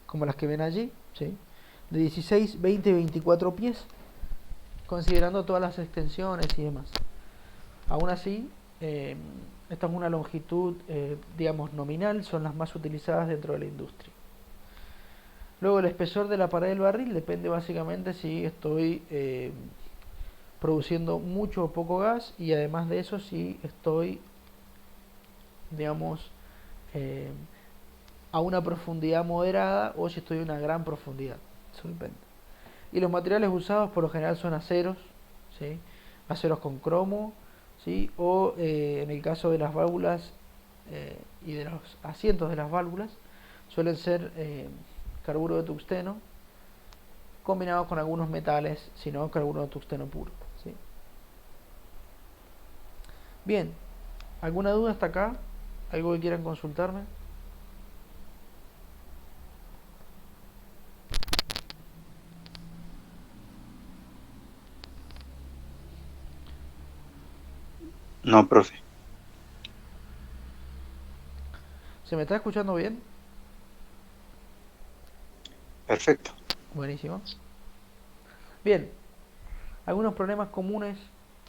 como las que ven allí, ¿sí? De 16, 20 y 24 pies, considerando todas las extensiones y demás. Aún así, esta es una longitud, digamos, nominal, son las más utilizadas dentro de la industria. Luego el espesor de la pared del barril depende básicamente si estoy produciendo mucho o poco gas, y además de eso si estoy, digamos, eh, a una profundidad moderada o si estoy a una gran profundidad. Eso depende. Y los materiales usados por lo general son aceros, ¿sí? Aceros con cromo, ¿sí? O en el caso de las válvulas y de los asientos de las válvulas suelen ser carburo de tungsteno combinado con algunos metales, sino carburo de tungsteno puro, ¿sí? Bien, ¿alguna duda hasta acá? ¿Algo que quieran consultarme? No, profe. ¿Se me está escuchando bien? Perfecto. Buenísimo. Bien, algunos problemas comunes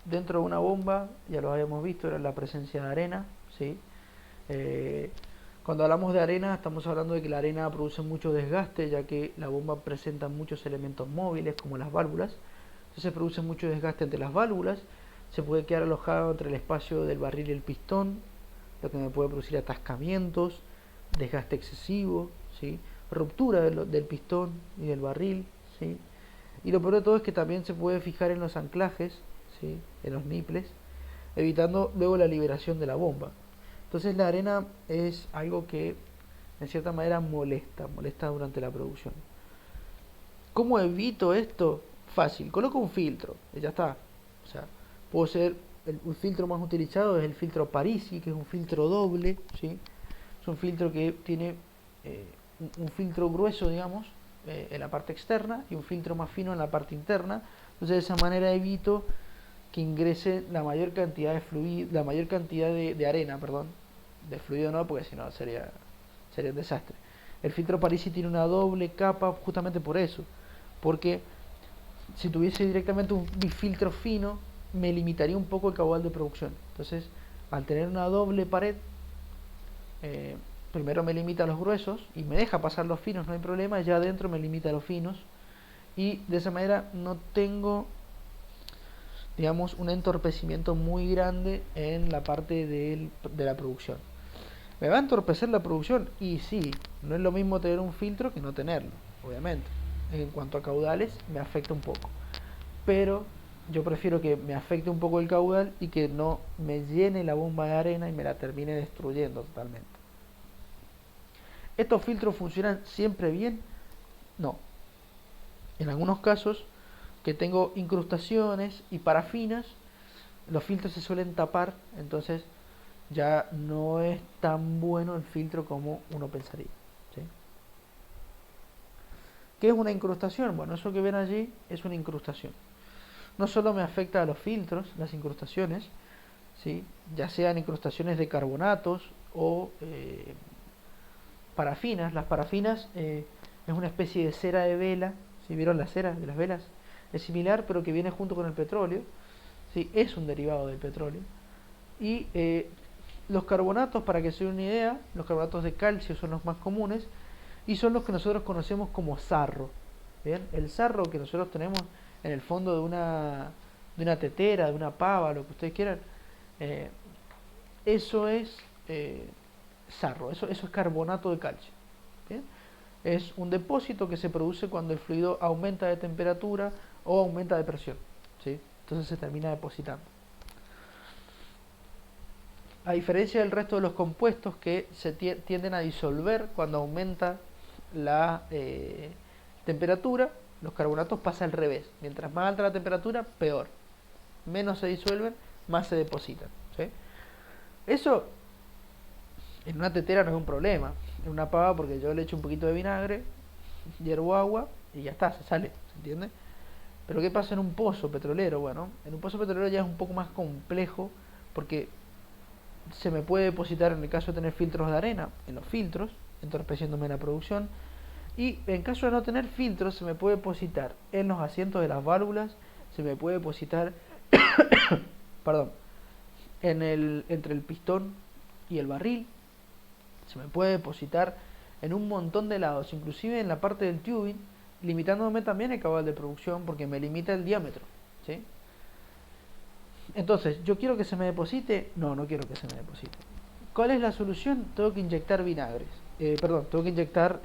dentro de una bomba, ya los habíamos visto, era la presencia de arena, ¿sí? Eh, Cuando hablamos de arena, estamos hablando de que la arena produce mucho desgaste, ya que la bomba presenta muchos elementos móviles, como las válvulas. Entonces produce mucho desgaste entre las válvulas, se puede quedar alojado entre el espacio del barril y el pistón, lo que me puede producir atascamientos, desgaste excesivo, ¿sí? Ruptura del pistón y del barril, ¿sí? Y lo peor de todo es que también se puede fijar en los anclajes, ¿sí? En los niples, evitando luego la liberación de la bomba. Entonces la arena es algo que en cierta manera molesta durante la producción. ¿Cómo evito esto? Fácil, coloco un filtro y ya está. O sea, puedo ser un filtro más utilizado es el filtro Parisi, que es un filtro doble, ¿sí? Es un filtro que tiene un filtro grueso, digamos, en la parte externa y un filtro más fino en la parte interna. Entonces de esa manera evito que ingrese la mayor cantidad de fluido, la mayor cantidad de arena, perdón, de fluido no, porque si no sería un desastre. El filtro Parisi tiene una doble capa justamente por eso, porque si tuviese directamente un filtro fino me limitaría un poco el caudal de producción. Entonces, al tener una doble pared, primero me limita los gruesos y me deja pasar los finos, no hay problema, ya adentro me limita los finos, y de esa manera no tengo, digamos, un entorpecimiento muy grande en la parte de la producción. ¿Me va a entorpecer la producción? Y sí, no es lo mismo tener un filtro que no tenerlo, obviamente. En cuanto a caudales, me afecta un poco. pero yo prefiero que me afecte un poco el caudal y que no me llene la bomba de arena y me la termine destruyendo totalmente. ¿Estos filtros funcionan siempre bien? No. En algunos casos que tengo incrustaciones y parafinas, los filtros se suelen tapar, entonces ya no es tan bueno el filtro como uno pensaría, ¿sí? ¿Qué es una incrustación? Bueno, eso que ven allí es una incrustación. No solo me afecta a los filtros, las incrustaciones, ¿sí? Ya sean incrustaciones de carbonatos o parafinas. Las parafinas es una especie de cera de vela, ¿sí? ¿Vieron la cera de las velas? Es similar, pero que viene junto con el petróleo, ¿sí? Es un derivado del petróleo. Y los carbonatos, para que se den una idea, los carbonatos de calcio son los más comunes y son los que nosotros conocemos como sarro. ¿Bien? El sarro que nosotros tenemos en el fondo de una tetera, de una pava, lo que ustedes quieran, eh, eso es sarro, eso es carbonato de calcio. ¿Bien? Es un depósito que se produce cuando el fluido aumenta de temperatura o aumenta de presión, ¿sí? Entonces se termina depositando. A diferencia del resto de los compuestos que se tienden a disolver cuando aumenta la temperatura, los carbonatos pasa al revés. Mientras más alta la temperatura, peor. Menos se disuelven, más se depositan, ¿sí? Eso en una tetera no es un problema. En una pava, porque yo le echo un poquito de vinagre, hiervo agua y ya está, se sale, ¿se entiende? Pero ¿qué pasa en un pozo petrolero? Bueno, en un pozo petrolero ya es un poco más complejo porque se me puede depositar, en el caso de tener filtros de arena, en los filtros, entorpeciéndome la producción. Y en caso de no tener filtros, se me puede depositar en los asientos de las válvulas, se me puede depositar, perdón, entre el pistón y el barril, se me puede depositar en un montón de lados, inclusive en la parte del tubing, limitándome también el caudal de producción porque me limita el diámetro, ¿sí? Entonces, ¿yo quiero que se me deposite? No, no quiero que se me deposite. ¿Cuál es la solución? Tengo que inyectar vinagres. Tengo que inyectar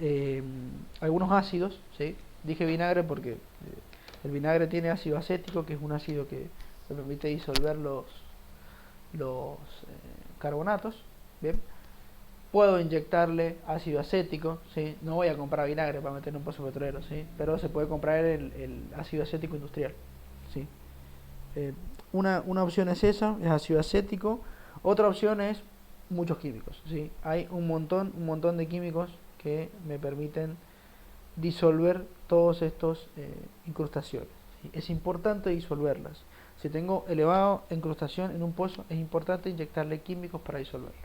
algunos ácidos, ¿sí? Dije vinagre porque el vinagre tiene ácido acético, que es un ácido que me permite disolver los carbonatos, ¿bien? Puedo inyectarle ácido acético, ¿sí? No voy a comprar vinagre para meter en un pozo petrolero, ¿sí? Pero se puede comprar el ácido acético industrial, ¿sí? Una opción es esa, es ácido acético. Otra opción es muchos químicos, ¿sí? Hay un montón de químicos que me permiten disolver todos estos incrustaciones, ¿sí? Es importante disolverlas. Si tengo elevada incrustación en un pozo, es importante inyectarle químicos para disolverlo,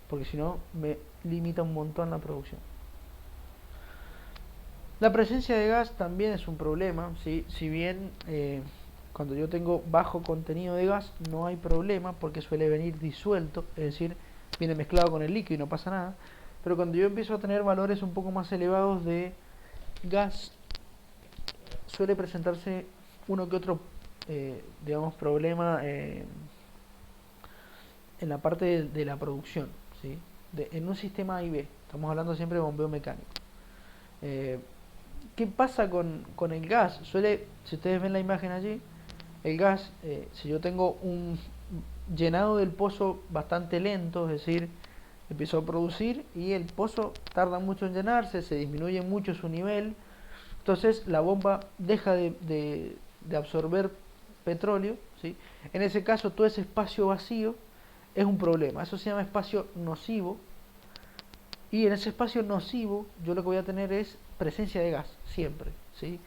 porque si no me limita un montón la producción. La presencia de gas también es un problema, ¿sí? Si bien cuando yo tengo bajo contenido de gas no hay problema porque suele venir disuelto, es decir, viene mezclado con el líquido y no pasa nada, pero cuando yo empiezo a tener valores un poco más elevados de gas, suele presentarse uno que otro, digamos, problema en la parte de la producción, ¿sí? En un sistema A y B, estamos hablando siempre de bombeo mecánico. ¿Qué pasa con el gas? Si ustedes ven la imagen allí, el gas, si yo tengo un llenado del pozo bastante lento, es decir, empiezo a producir y el pozo tarda mucho en llenarse, se disminuye mucho su nivel, entonces la bomba deja de absorber petróleo, ¿sí? En ese caso todo ese espacio vacío es un problema, eso se llama espacio nocivo, y en ese espacio nocivo yo lo que voy a tener es presencia de gas, siempre, ¿sí?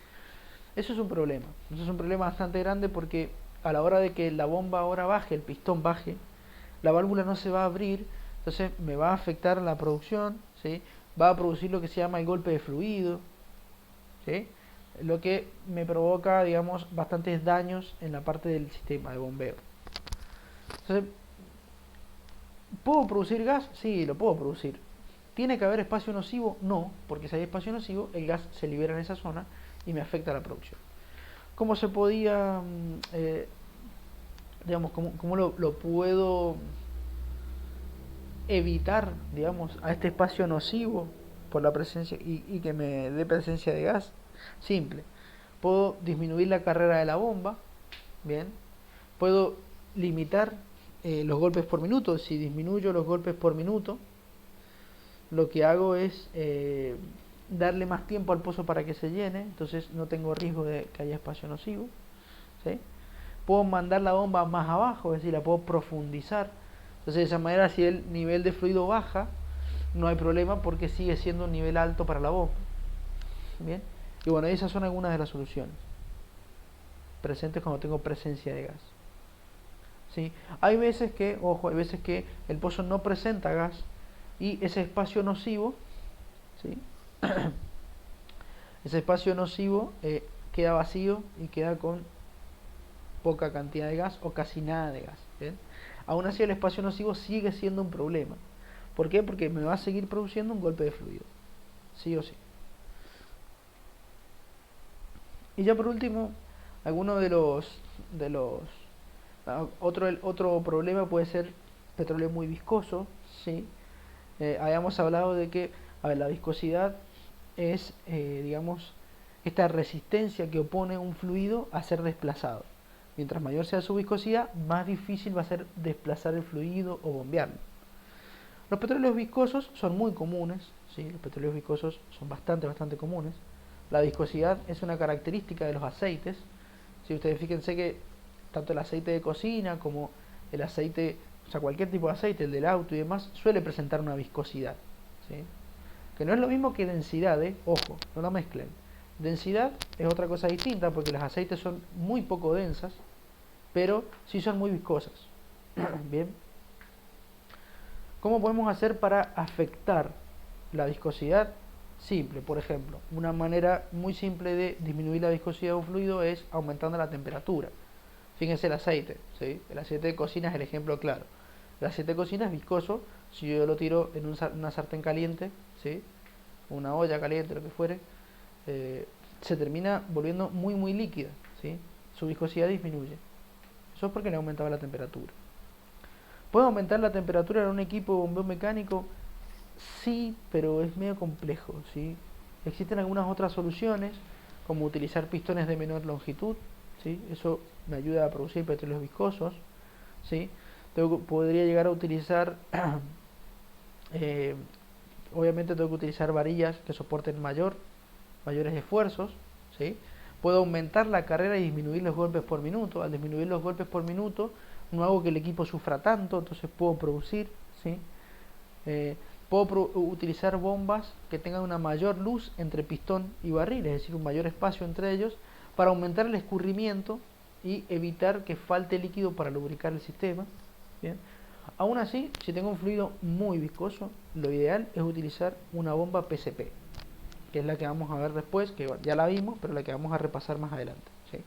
Eso es un problema bastante grande porque a la hora de que la bomba ahora baje, el pistón baje, la válvula no se va a abrir, entonces me va a afectar la producción, ¿sí? Va a producir lo que se llama el golpe de fluido, ¿sí? Lo que me provoca, digamos, bastantes daños en la parte del sistema de bombeo. Entonces, ¿puedo producir gas? Sí, lo puedo producir. ¿Tiene que haber espacio nocivo? No, porque si hay espacio nocivo, el gas se libera en esa zona y me afecta la producción. ¿Cómo se podía, digamos, cómo lo puedo evitar, digamos, a este espacio nocivo por la presencia y que me dé presencia de gas? Simple. Puedo disminuir la carrera de la bomba, bien. Puedo limitar los golpes por minuto. Si disminuyo los golpes por minuto, lo que hago es darle más tiempo al pozo para que se llene, entonces no tengo riesgo de que haya espacio nocivo, ¿sí? Puedo mandar la bomba más abajo, es decir, la puedo profundizar. Entonces de esa manera, si el nivel de fluido baja, no hay problema porque sigue siendo un nivel alto para la bomba. Bien. Y bueno, esas son algunas de las soluciones presentes cuando tengo presencia de gas. ¿Sí? Hay veces que, ojo, hay veces que el pozo no presenta gas y ese espacio nocivo, ¿sí? Ese espacio nocivo queda vacío y queda con poca cantidad de gas o casi nada de gas. ¿Bien? Aún así el espacio nocivo sigue siendo un problema. ¿Por qué? Porque me va a seguir produciendo un golpe de fluido, sí o sí. Y ya por último, alguno de los otro problema puede ser petróleo muy viscoso, ¿sí? Habíamos hablado de que, a ver, la viscosidad es, digamos, esta resistencia que opone un fluido a ser desplazado. Mientras mayor sea su viscosidad, más difícil va a ser desplazar el fluido o bombearlo. Los petróleos viscosos son muy comunes, ¿sí? Los petróleos viscosos son bastante comunes. La viscosidad es una característica de los aceites. Si ustedes fíjense que tanto el aceite de cocina como el aceite, o sea, cualquier tipo de aceite, el del auto y demás, suele presentar una viscosidad, ¿sí? Que no es lo mismo que densidad, ojo, no la mezclen. Densidad es otra cosa distinta porque los aceites son muy poco densas, pero sí son muy viscosas. Bien. ¿Cómo podemos hacer para afectar la viscosidad? Simple, por ejemplo, una manera muy simple de disminuir la viscosidad de un fluido es aumentando la temperatura. Fíjense el aceite, ¿sí? El aceite de cocina es el ejemplo claro. El aceite de cocina es viscoso si yo lo tiro en una sartén caliente, ¿sí? Una olla caliente, lo que fuere, se termina volviendo muy líquida, ¿sí? Su viscosidad disminuye. Eso es porque le aumentaba la temperatura. ¿Puedo aumentar la temperatura en un equipo de bombeo mecánico? Sí, pero es medio complejo, ¿sí? Existen algunas otras soluciones, como utilizar pistones de menor longitud, ¿sí? Eso me ayuda a producir petróleos viscosos, ¿sí? Podría llegar a utilizar, obviamente tengo que utilizar varillas que soporten mayores esfuerzos, ¿sí? Puedo aumentar la carrera y disminuir los golpes por minuto. Al disminuir los golpes por minuto, no hago que el equipo sufra tanto, entonces puedo producir, ¿sí? Puedo utilizar bombas que tengan una mayor luz entre pistón y barril, es decir, un mayor espacio entre ellos, para aumentar el escurrimiento y evitar que falte líquido para lubricar el sistema. Bien. Aún así, si tengo un fluido muy viscoso, lo ideal es utilizar una bomba PCP, que es la que vamos a ver después, que ya la vimos, pero la que vamos a repasar más adelante, ¿sí?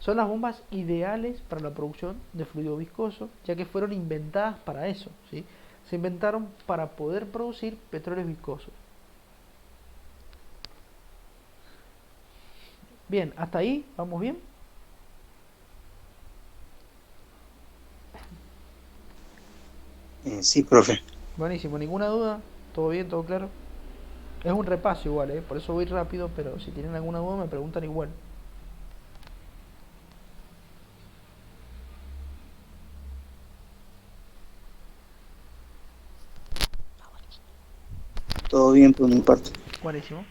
Son las bombas ideales para la producción de fluido viscoso, ya que fueron inventadas para eso, ¿sí? Se inventaron para poder producir petróleos viscosos. Bien, hasta ahí, ¿vamos bien? Sí, profe. Buenísimo, ¿ninguna duda? ¿Todo bien, todo claro? Es un repaso igual, por eso voy rápido, pero si tienen alguna duda me preguntan igual. Todo bien por mi parte. Buenísimo.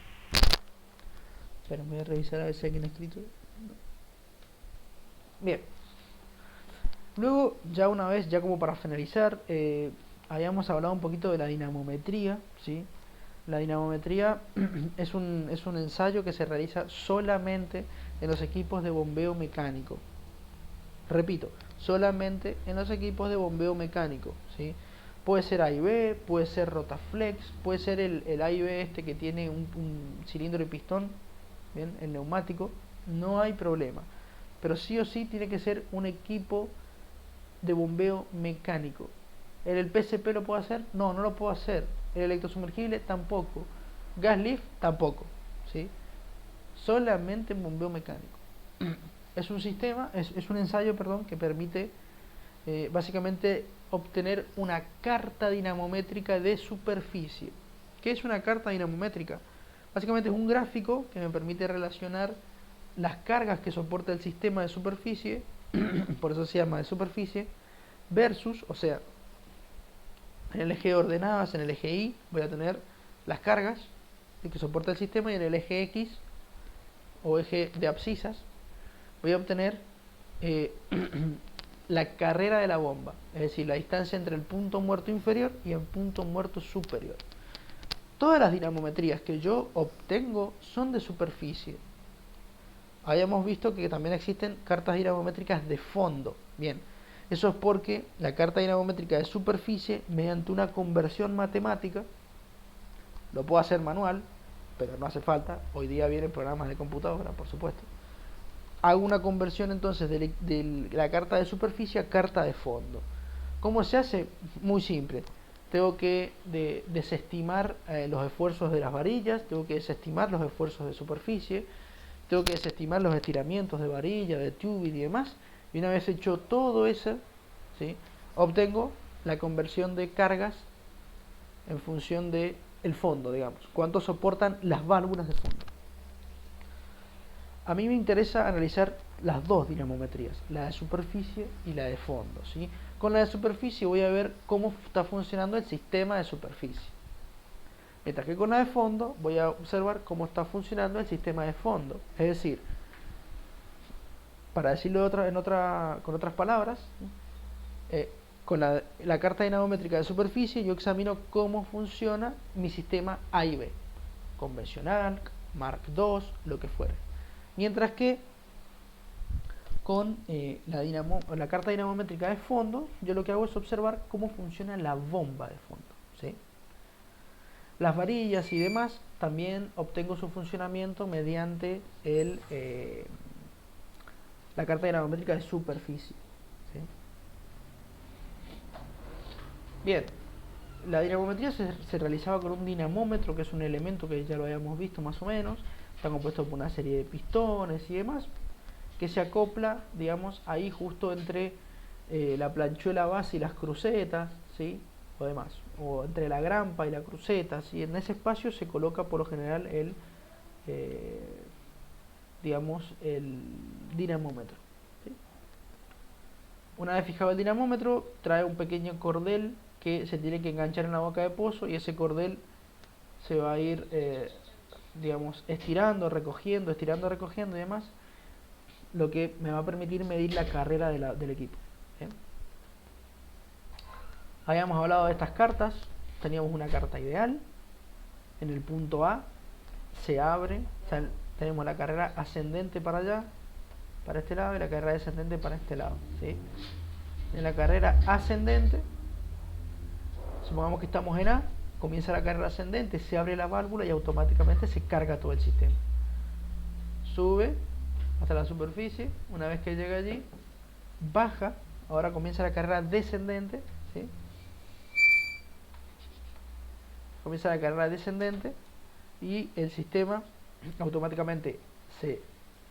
Espera, voy a revisar a ver si hay alguien escrito. Bien. Luego, ya una vez, ya como para finalizar, habíamos hablado un poquito de la dinamometría, ¿sí? La dinamometría es un ensayo que se realiza solamente en los equipos de bombeo mecánico. Repito, solamente en los equipos de bombeo mecánico, ¿sí? Puede ser A y B, puede ser Rotaflex, puede ser el A y B este que tiene un cilindro y pistón, ¿bien? El neumático, no hay problema. Pero sí o sí tiene que ser un equipo de bombeo mecánico. ¿El PCP lo puedo hacer? No, no lo puedo hacer. ¿El electrosumergible? Tampoco. Gas lift? Tampoco, ¿sí? Solamente en bombeo mecánico. Es un sistema, es un ensayo, perdón, que permite básicamente obtener una carta dinamométrica de superficie. ¿Qué es una carta dinamométrica? Básicamente es un gráfico que me permite relacionar las cargas que soporta el sistema de superficie, por eso se llama de superficie, versus, o sea, en el eje de ordenadas, en el eje Y, voy a tener las cargas que soporta el sistema, y en el eje X, o eje de abscisas, voy a obtener la carrera de la bomba, es decir, la distancia entre el punto muerto inferior y el punto muerto superior. Todas las dinamometrías que yo obtengo son de superficie. Habíamos visto que también existen cartas dinamométricas de fondo. Bien, eso es porque la carta dinamométrica de superficie, mediante una conversión matemática, lo puedo hacer manual, pero no hace falta, hoy día vienen programas de computadora, por supuesto. Hago una conversión entonces de la carta de superficie a carta de fondo. ¿Cómo se hace? Muy simple. Tengo que desestimar los esfuerzos de las varillas, tengo que desestimar los esfuerzos de superficie, tengo que desestimar los estiramientos de varilla, de tubing y demás, y una vez hecho todo eso, ¿sí?, obtengo la conversión de cargas en función de el fondo, digamos, cuánto soportan las válvulas de fondo. A mí me interesa analizar las dos dinamometrías, la de superficie y la de fondo, ¿sí? Con la de superficie voy a ver cómo está funcionando el sistema de superficie, mientras que con la de fondo voy a observar cómo está funcionando el sistema de fondo. Es decir, para decirlo con otras palabras, con la carta dinamométrica de superficie yo examino cómo funciona mi sistema A y B, convencional, Mark II, lo que fuere. Mientras que con la carta dinamométrica de fondo, yo lo que hago es observar cómo funciona la bomba de fondo, ¿sí? Las varillas y demás también obtengo su funcionamiento mediante la carta dinamométrica de superficie, ¿sí? Bien, la dinamometría se realizaba con un dinamómetro, que es un elemento que ya lo habíamos visto más o menos. Está compuesto por una serie de pistones y demás, que se acopla, digamos, ahí justo entre la planchuela base y las crucetas, ¿sí?, o demás, o entre la grampa y la cruceta, ¿sí? En ese espacio se coloca por lo general digamos, el dinamómetro, ¿sí? Una vez fijado el dinamómetro, trae un pequeño cordel que se tiene que enganchar en la boca de pozo, y ese cordel se va a ir, digamos, estirando, recogiendo y demás, lo que me va a permitir medir la carrera del equipo. ¿Bien? Habíamos hablado de estas cartas. Teníamos una carta ideal. En el punto A se abre, o sea, tenemos la carrera ascendente para allá, para este lado, y la carrera descendente para este lado, ¿sí? En la carrera ascendente, supongamos que estamos en A, comienza la carrera ascendente, se abre la válvula y automáticamente se carga todo el sistema. Sube hasta la superficie, una vez que llega allí, baja, ahora comienza la carrera descendente, ¿sí? Comienza la carrera descendente y el sistema automáticamente se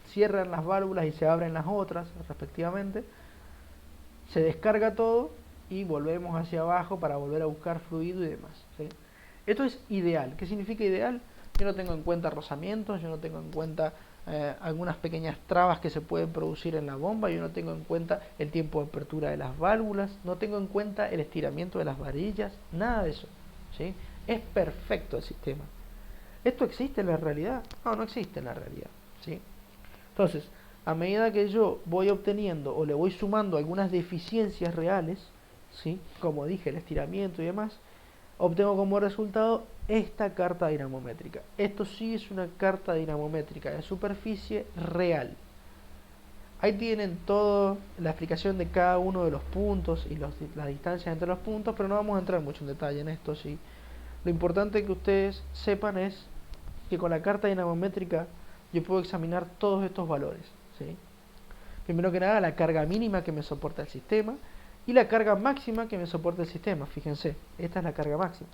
cierran las válvulas y se abren las otras respectivamente, se descarga todo y volvemos hacia abajo para volver a buscar fluido y demás, ¿sí? Esto es ideal. ¿Qué significa ideal? Yo no tengo en cuenta rozamientos, yo no tengo en cuenta algunas pequeñas trabas que se pueden producir en la bomba, yo no tengo en cuenta el tiempo de apertura de las válvulas, no tengo en cuenta el estiramiento de las varillas, nada de eso, ¿sí? Es perfecto el sistema. ¿Esto existe en la realidad? No, no existe en la realidad, ¿sí? Entonces, a medida que yo voy obteniendo o le voy sumando algunas deficiencias reales, ¿sí?, como dije, el estiramiento y demás, obtengo como resultado esta carta dinamométrica. Esto sí es una carta dinamométrica de superficie real. Ahí tienen toda la explicación de cada uno de los puntos y las distancias entre los puntos, pero no vamos a entrar mucho en detalle en esto, ¿sí? Lo importante que ustedes sepan es que con la carta dinamométrica yo puedo examinar todos estos valores, ¿sí? Primero que nada, la carga mínima que me soporta el sistema y la carga máxima que me soporta el sistema. Fíjense, esta es la carga máxima.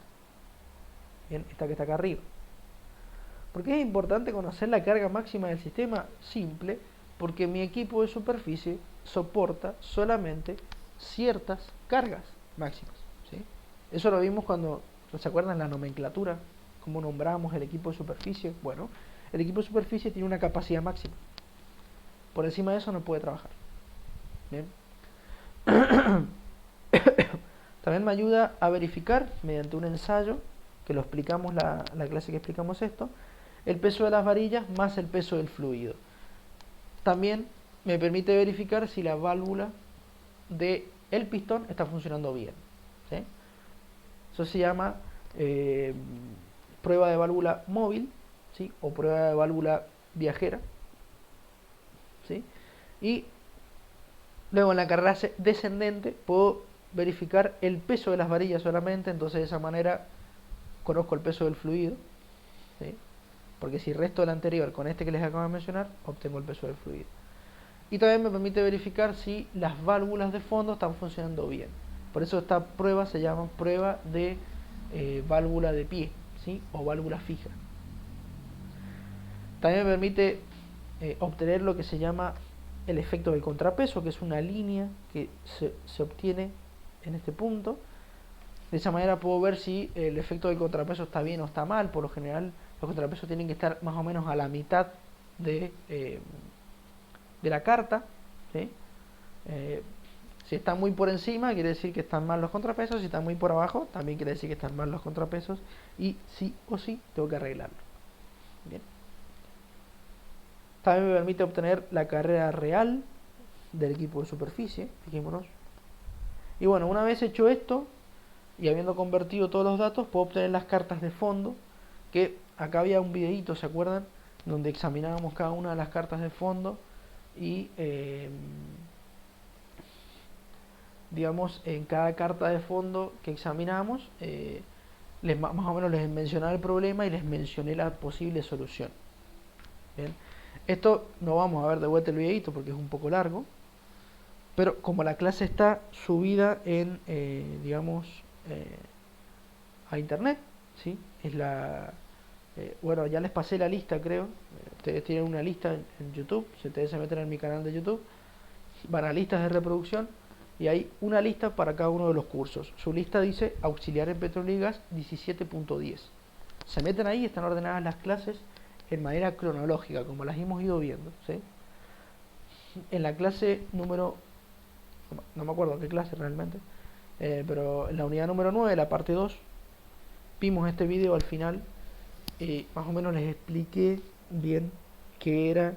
Bien, esta que está acá arriba. ¿Por qué es importante conocer la carga máxima del sistema? Simple, porque mi equipo de superficie soporta solamente ciertas cargas máximas, ¿sí? Eso lo vimos cuando, ¿se acuerdan la nomenclatura? ¿Cómo nombramos el equipo de superficie? Bueno, el equipo de superficie tiene una capacidad máxima. Por encima de eso no puede trabajar. Bien. También me ayuda a verificar mediante un ensayo, que lo explicamos la clase que explicamos esto, el peso de las varillas más el peso del fluido. También me permite verificar si la válvula del pistón está funcionando bien, ¿sí? Eso se llama prueba de válvula móvil, ¿sí? O prueba de válvula viajera, ¿sí? Y luego en la carrera descendente puedo verificar el peso de las varillas solamente, entonces de esa manera conozco el peso del fluido, ¿sí? Porque si resto del anterior con este que les acabo de mencionar, obtengo el peso del fluido. Y también me permite verificar si las válvulas de fondo están funcionando bien. Por eso esta prueba se llama prueba de válvula de pie, ¿sí? O válvula fija. También me permite obtener lo que se llama el efecto del contrapeso, que es una línea que se obtiene en este punto. De esa manera puedo ver si el efecto del contrapeso está bien o está mal. Por lo general los contrapesos tienen que estar más o menos a la mitad de la carta, ¿sí? Si están muy por encima quiere decir que están mal los contrapesos, si están muy por abajo también quiere decir que están mal los contrapesos, y sí o sí tengo que arreglarlo. Bien. También me permite obtener la carrera real del equipo de superficie, fijémonos. Y bueno, una vez hecho esto y habiendo convertido todos los datos, puedo obtener las cartas de fondo, que acá había un videito, ¿se acuerdan? Donde examinábamos cada una de las cartas de fondo y digamos en cada carta de fondo que examinamos más o menos les mencionaba el problema y les mencioné la posible solución. Bien. Esto no vamos a ver de vuelta el videito porque es un poco largo, pero como la clase está subida en digamos a internet, ¿sí? Es bueno, ya les pasé la lista, creo. Ustedes tienen una lista en YouTube. Si ustedes se meten en mi canal de YouTube, van a listas de reproducción y hay una lista para cada uno de los cursos. Su lista dice auxiliar en petróleo y gas 17.10. Se meten ahí, están ordenadas las clases en manera cronológica, como las hemos ido viendo, ¿sí? En la clase número, no me acuerdo qué clase realmente, pero en la unidad número 9, la parte 2, vimos este video al final. Más o menos les expliqué bien qué era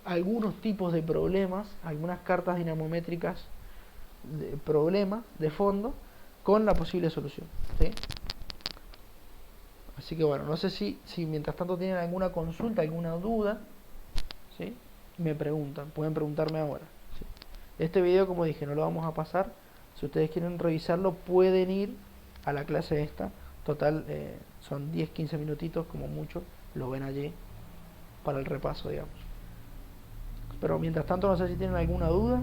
algunos tipos de problemas, algunas cartas dinamométricas de problemas de fondo con la posible solución, ¿sí? Así que bueno, no sé si mientras tanto tienen alguna consulta, alguna duda, ¿sí? Me preguntan, pueden preguntarme ahora, ¿sí? Este video, como dije, no lo vamos a pasar. Si ustedes quieren revisarlo, pueden ir a la clase esta. Total, son 10-15 minutitos como mucho, lo ven allí para el repaso, digamos. Pero mientras tanto, no sé si tienen alguna duda.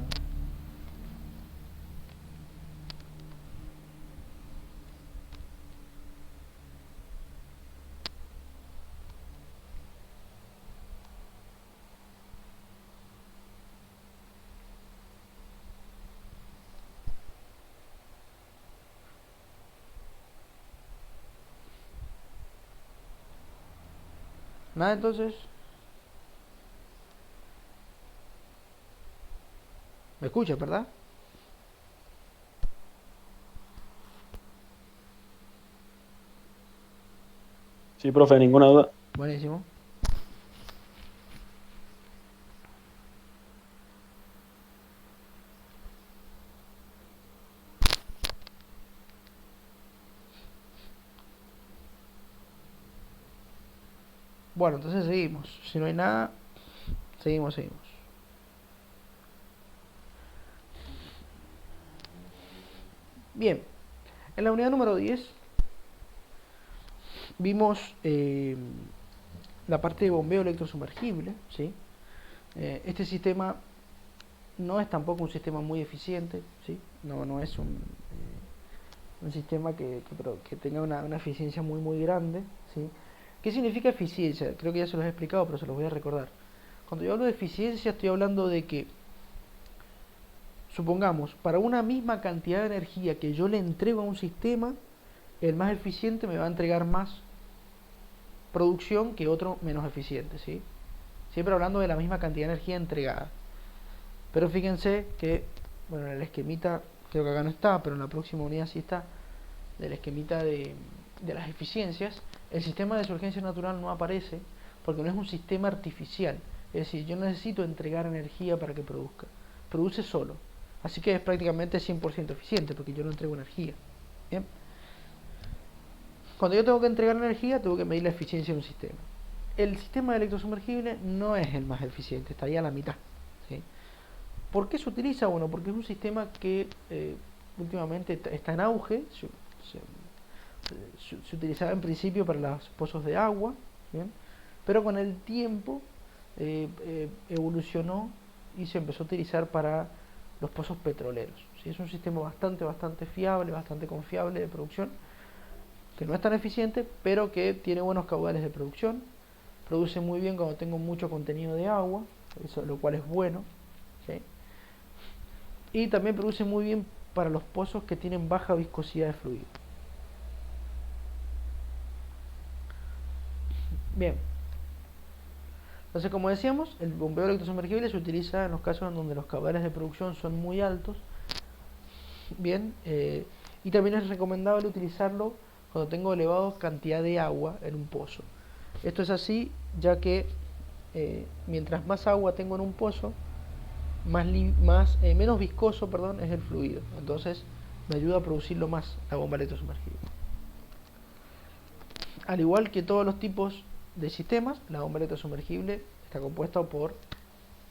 Nada, entonces. ¿Me escuchas, verdad? Sí, profe, ninguna duda. Buenísimo. Bueno, entonces seguimos. Si no hay nada, seguimos. Bien, en la unidad número 10 vimos la parte de bombeo electrosumergible, ¿sí? Este sistema no es tampoco un sistema muy eficiente, ¿sí? No es un sistema que tenga una eficiencia muy grande, ¿sí? ¿Qué significa eficiencia? Creo que ya se los he explicado, pero se los voy a recordar. Cuando yo hablo de eficiencia, estoy hablando de que, supongamos, para una misma cantidad de energía que yo le entrego a un sistema, el más eficiente me va a entregar más producción que otro menos eficiente, ¿sí? siempre hablando de la misma cantidad de energía entregada. Pero fíjense que, bueno, en el esquemita, creo que acá no está, pero en la próxima unidad sí está, del esquemita de las eficiencias, el sistema de surgencia natural no aparece porque no es un sistema artificial. Es decir, yo necesito entregar energía para que produzca. Produce solo. Así que es prácticamente 100% eficiente porque yo no entrego energía. ¿Bien? Cuando yo tengo que entregar energía, tengo que medir la eficiencia de un sistema. El sistema electrosumergible no es el más eficiente, estaría a la mitad. ¿Sí? ¿Por qué se utiliza? Bueno, porque es un sistema que últimamente está en auge. Se utilizaba en principio para los pozos de agua, ¿bien? Pero con el tiempo evolucionó y se empezó a utilizar para los pozos petroleros. ¿Sí? Es un sistema bastante fiable, bastante confiable de producción, que no es tan eficiente, pero que tiene buenos caudales de producción, produce muy bien cuando tengo mucho contenido de agua, eso, lo cual es bueno, ¿sí? Y también produce muy bien para los pozos que tienen baja viscosidad de fluido. Bien, entonces como decíamos, el bombeo electrosumergible se utiliza en los casos en donde los caudales de producción son muy altos. Bien, y también es recomendable utilizarlo cuando tengo elevada cantidad de agua en un pozo. Esto es así ya que mientras más agua tengo en un pozo, menos viscoso, perdón, es el fluido. Entonces me ayuda a producirlo más la bomba electrosumergible. Al igual que todos los tipos de sistemas, la bomba electrosumergible está compuesta por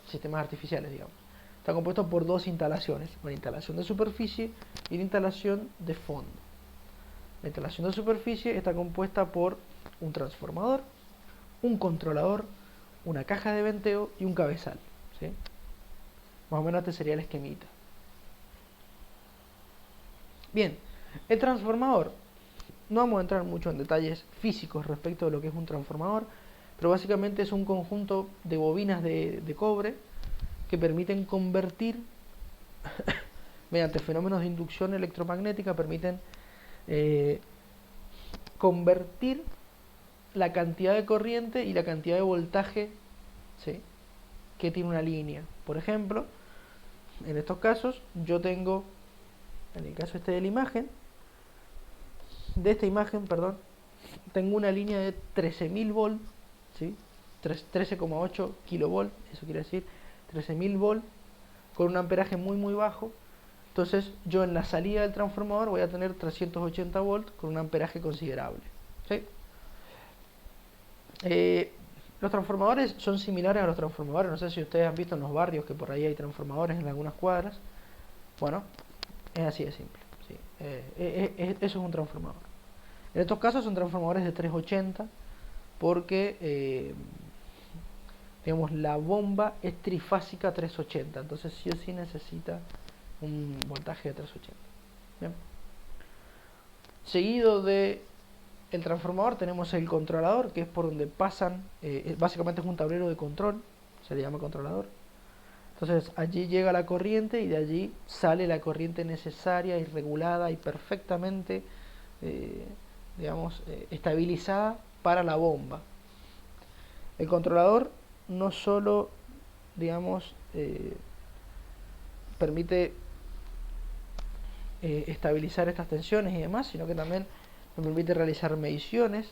sistemas artificiales, digamos. Está compuesto por dos instalaciones, una instalación de superficie y una instalación de fondo. La instalación de superficie está compuesta por un transformador, un controlador, una caja de venteo y un cabezal, ¿sí? Más o menos este sería el esquemita. Bien, el transformador. No vamos a entrar mucho en detalles físicos respecto de lo que es un transformador, pero básicamente es un conjunto de bobinas de cobre que permiten convertir, mediante fenómenos de inducción electromagnética, permiten convertir la cantidad de corriente y la cantidad de voltaje, ¿sí?, que tiene una línea. Por ejemplo, en estos casos yo tengo, en el caso este de la imagen, de esta imagen, perdón, tengo una línea de 13.000 volts, ¿sí? 13,8 kilovolt, eso quiere decir 13.000 volts con un amperaje muy bajo. Entonces yo en la salida del transformador voy a tener 380 volts con un amperaje considerable, ¿sí? Los transformadores son similares a los transformadores, no sé si ustedes han visto en los barrios que por ahí hay transformadores en algunas cuadras. Bueno, es así de simple, ¿sí? Eso es un transformador. En estos casos son transformadores de 380 porque digamos, la bomba es trifásica 380, entonces sí o sí necesita un voltaje de 380. Bien. Seguido de el transformador tenemos el controlador, que es por donde pasan, básicamente es un tablero de control, se le llama controlador. Entonces allí llega la corriente y de allí sale la corriente necesaria y regulada y perfectamente digamos, estabilizada para la bomba. El controlador no solo, digamos, permite estabilizar estas tensiones y demás, sino que también me permite realizar mediciones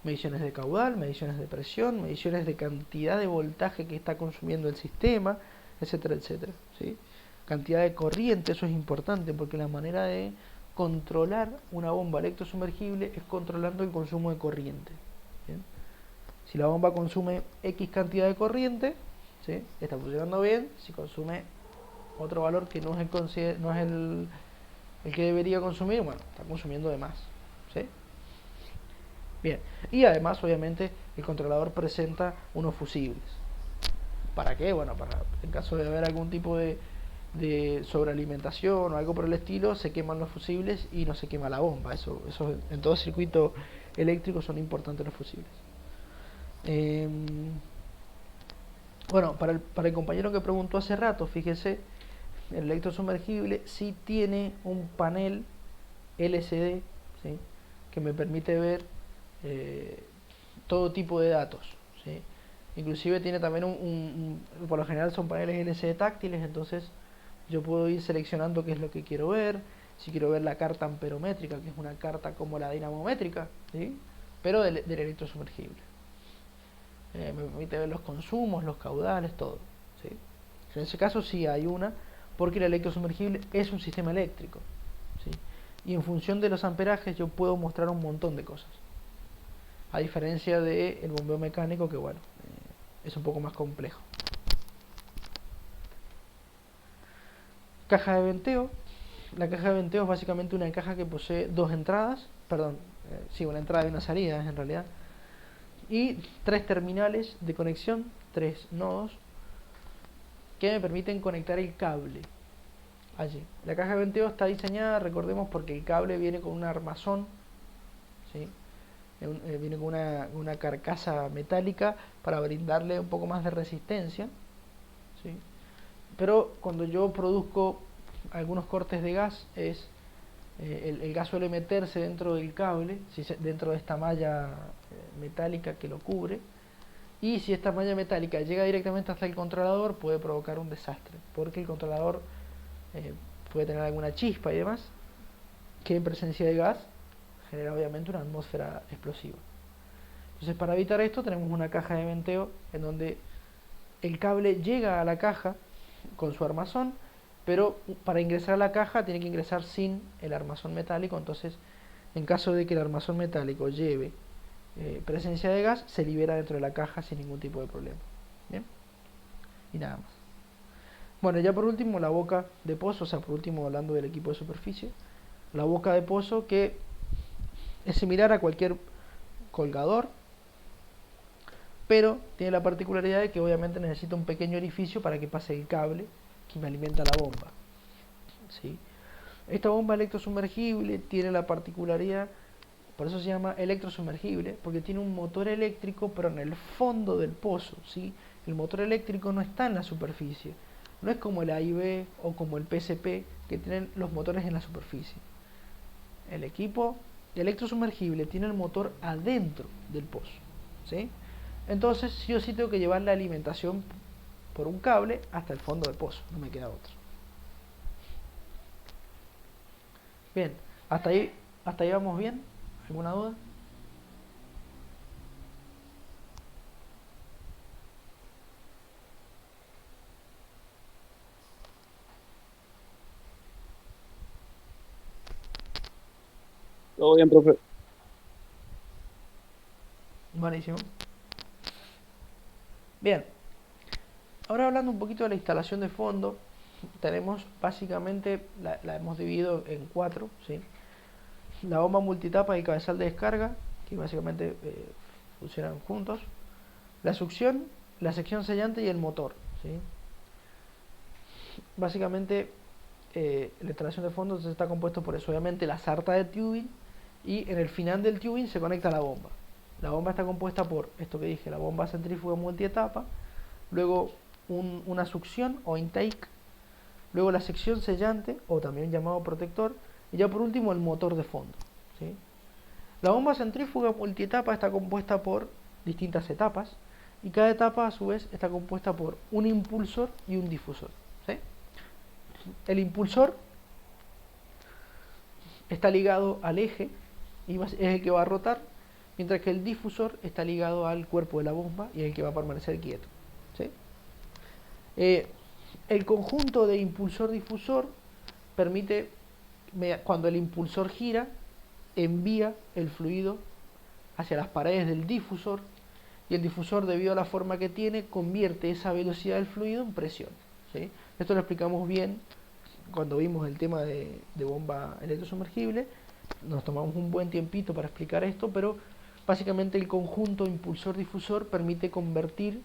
de caudal, mediciones de presión, mediciones de cantidad de voltaje que está consumiendo el sistema, etcétera, etcétera, ¿sí? Cantidad de corriente, eso es importante porque la manera de controlar una bomba electrosumergible es controlando el consumo de corriente. ¿Bien? Si la bomba consume X cantidad de corriente, ¿sí?, está funcionando bien. Si consume otro valor que no es el que debería consumir, bueno, está consumiendo de más, ¿sí? Bien, y además obviamente el controlador presenta unos fusibles. ¿Para qué? Bueno, para en caso de haber algún tipo de sobrealimentación o algo por el estilo, se queman los fusibles y no se quema la bomba. Eso en todo circuito eléctrico son importantes los fusibles. Bueno, para el compañero que preguntó hace rato, fíjese, el electrosumergible sí tiene un panel LCD, ¿sí?, que me permite ver todo tipo de datos, ¿sí? Inclusive tiene también por lo general son paneles LCD táctiles, entonces yo puedo ir seleccionando qué es lo que quiero ver. Si quiero ver la carta amperométrica, que es una carta como la dinamométrica, ¿sí? Pero del electrosumergible. Me permite ver los consumos, los caudales, todo, ¿sí? En ese caso sí hay una, porque el electrosumergible es un sistema eléctrico, ¿sí? Y en función de los amperajes yo puedo mostrar un montón de cosas. A diferencia del bombeo mecánico, que bueno, es un poco más complejo. Caja de venteo. La caja de venteo es básicamente una caja que posee dos entradas, perdón, sí, una entrada y una salida en realidad, y tres terminales de conexión, tres nodos, que me permiten conectar el cable allí. La caja de venteo está diseñada, recordemos, porque el cable viene con un armazón, ¿sí? Viene con una carcasa metálica para brindarle un poco más de resistencia, ¿sí? Pero cuando yo produzco algunos cortes de gas, el gas suele meterse dentro del cable, dentro de esta malla metálica que lo cubre, y si esta malla metálica llega directamente hasta el controlador puede provocar un desastre, porque el controlador puede tener alguna chispa y demás, que en presencia de gas genera obviamente una atmósfera explosiva. Entonces, para evitar esto tenemos una caja de venteo en donde el cable llega a la caja con su armazón, pero para ingresar a la caja tiene que ingresar sin el armazón metálico. Entonces, en caso de que el armazón metálico lleve presencia de gas, se libera dentro de la caja sin ningún tipo de problema. ¿Bien? Y nada más. Bueno, ya por último la boca de pozo, o sea, por último hablando del equipo de superficie, la boca de pozo, que es similar a cualquier colgador, pero tiene la particularidad de que obviamente necesita un pequeño orificio para que pase el cable que me alimenta la bomba, ¿sí? Esta bomba electrosumergible tiene la particularidad, por eso se llama electrosumergible, porque tiene un motor eléctrico pero en el fondo del pozo, ¿sí? El motor eléctrico no está en la superficie, no es como el AIB o como el PSP, que tienen los motores en la superficie. El equipo electrosumergible tiene el motor adentro del pozo, ¿sí? Entonces yo sí tengo que llevar la alimentación por un cable hasta el fondo del pozo, no me queda otro. Bien, hasta ahí vamos bien. ¿Alguna duda? Todo bien, profe. Buenísimo. Bien, ahora hablando un poquito de la instalación de fondo, tenemos básicamente, la hemos dividido en cuatro, ¿sí? La bomba multitapa y el cabezal de descarga, que básicamente funcionan juntos, la succión, la sección sellante y el motor, ¿sí? Básicamente la instalación de fondo está compuesto por eso, obviamente la sarta de tubing, y en el final del tubing se conecta la bomba. La bomba está compuesta por esto que dije, la bomba centrífuga multietapa, luego una succión o intake, luego la sección sellante o también llamado protector, y ya por último el motor de fondo, ¿sí? La bomba centrífuga multietapa está compuesta por distintas etapas, y cada etapa a su vez está compuesta por un impulsor y un difusor, ¿sí? El impulsor está ligado al eje y es el que va a rotar, mientras que el difusor está ligado al cuerpo de la bomba y es el que va a permanecer quieto, ¿sí? El conjunto de impulsor-difusor permite, cuando el impulsor gira, envía el fluido hacia las paredes del difusor, y el difusor, debido a la forma que tiene, convierte esa velocidad del fluido en presión, ¿sí? Esto lo explicamos bien cuando vimos el tema de bomba electrosumergible. Nos tomamos un buen tiempito para explicar esto, pero básicamente el conjunto impulsor-difusor permite convertir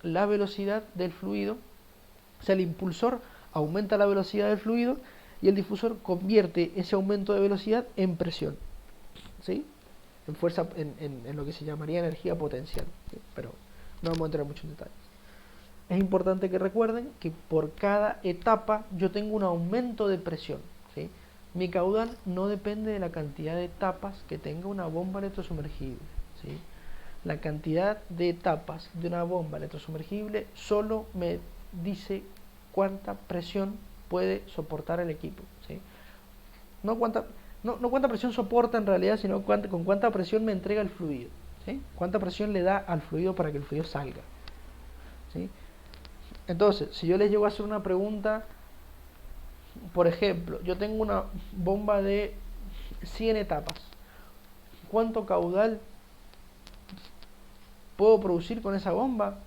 la velocidad del fluido, o sea, el impulsor aumenta la velocidad del fluido y el difusor convierte ese aumento de velocidad en presión, ¿sí? En fuerza, en lo que se llamaría energía potencial, ¿sí? Pero no vamos a entrar mucho en detalles. Es importante que recuerden que por cada etapa yo tengo un aumento de presión, ¿sí? Mi caudal no depende de la cantidad de etapas que tenga una bomba electrosumergible, ¿sí? la cantidad de etapas de una bomba electrosumergible solo me dice cuánta presión puede soportar el equipo, ¿sí? No cuánta presión soporta en realidad, sino con cuánta presión me entrega el fluido, ¿sí? Cuánta presión le da al fluido para que el fluido salga, ¿sí? Entonces, si yo les llego a hacer una pregunta, por ejemplo, yo tengo una bomba de 100 etapas, ¿cuánto caudal puedo producir con esa bomba?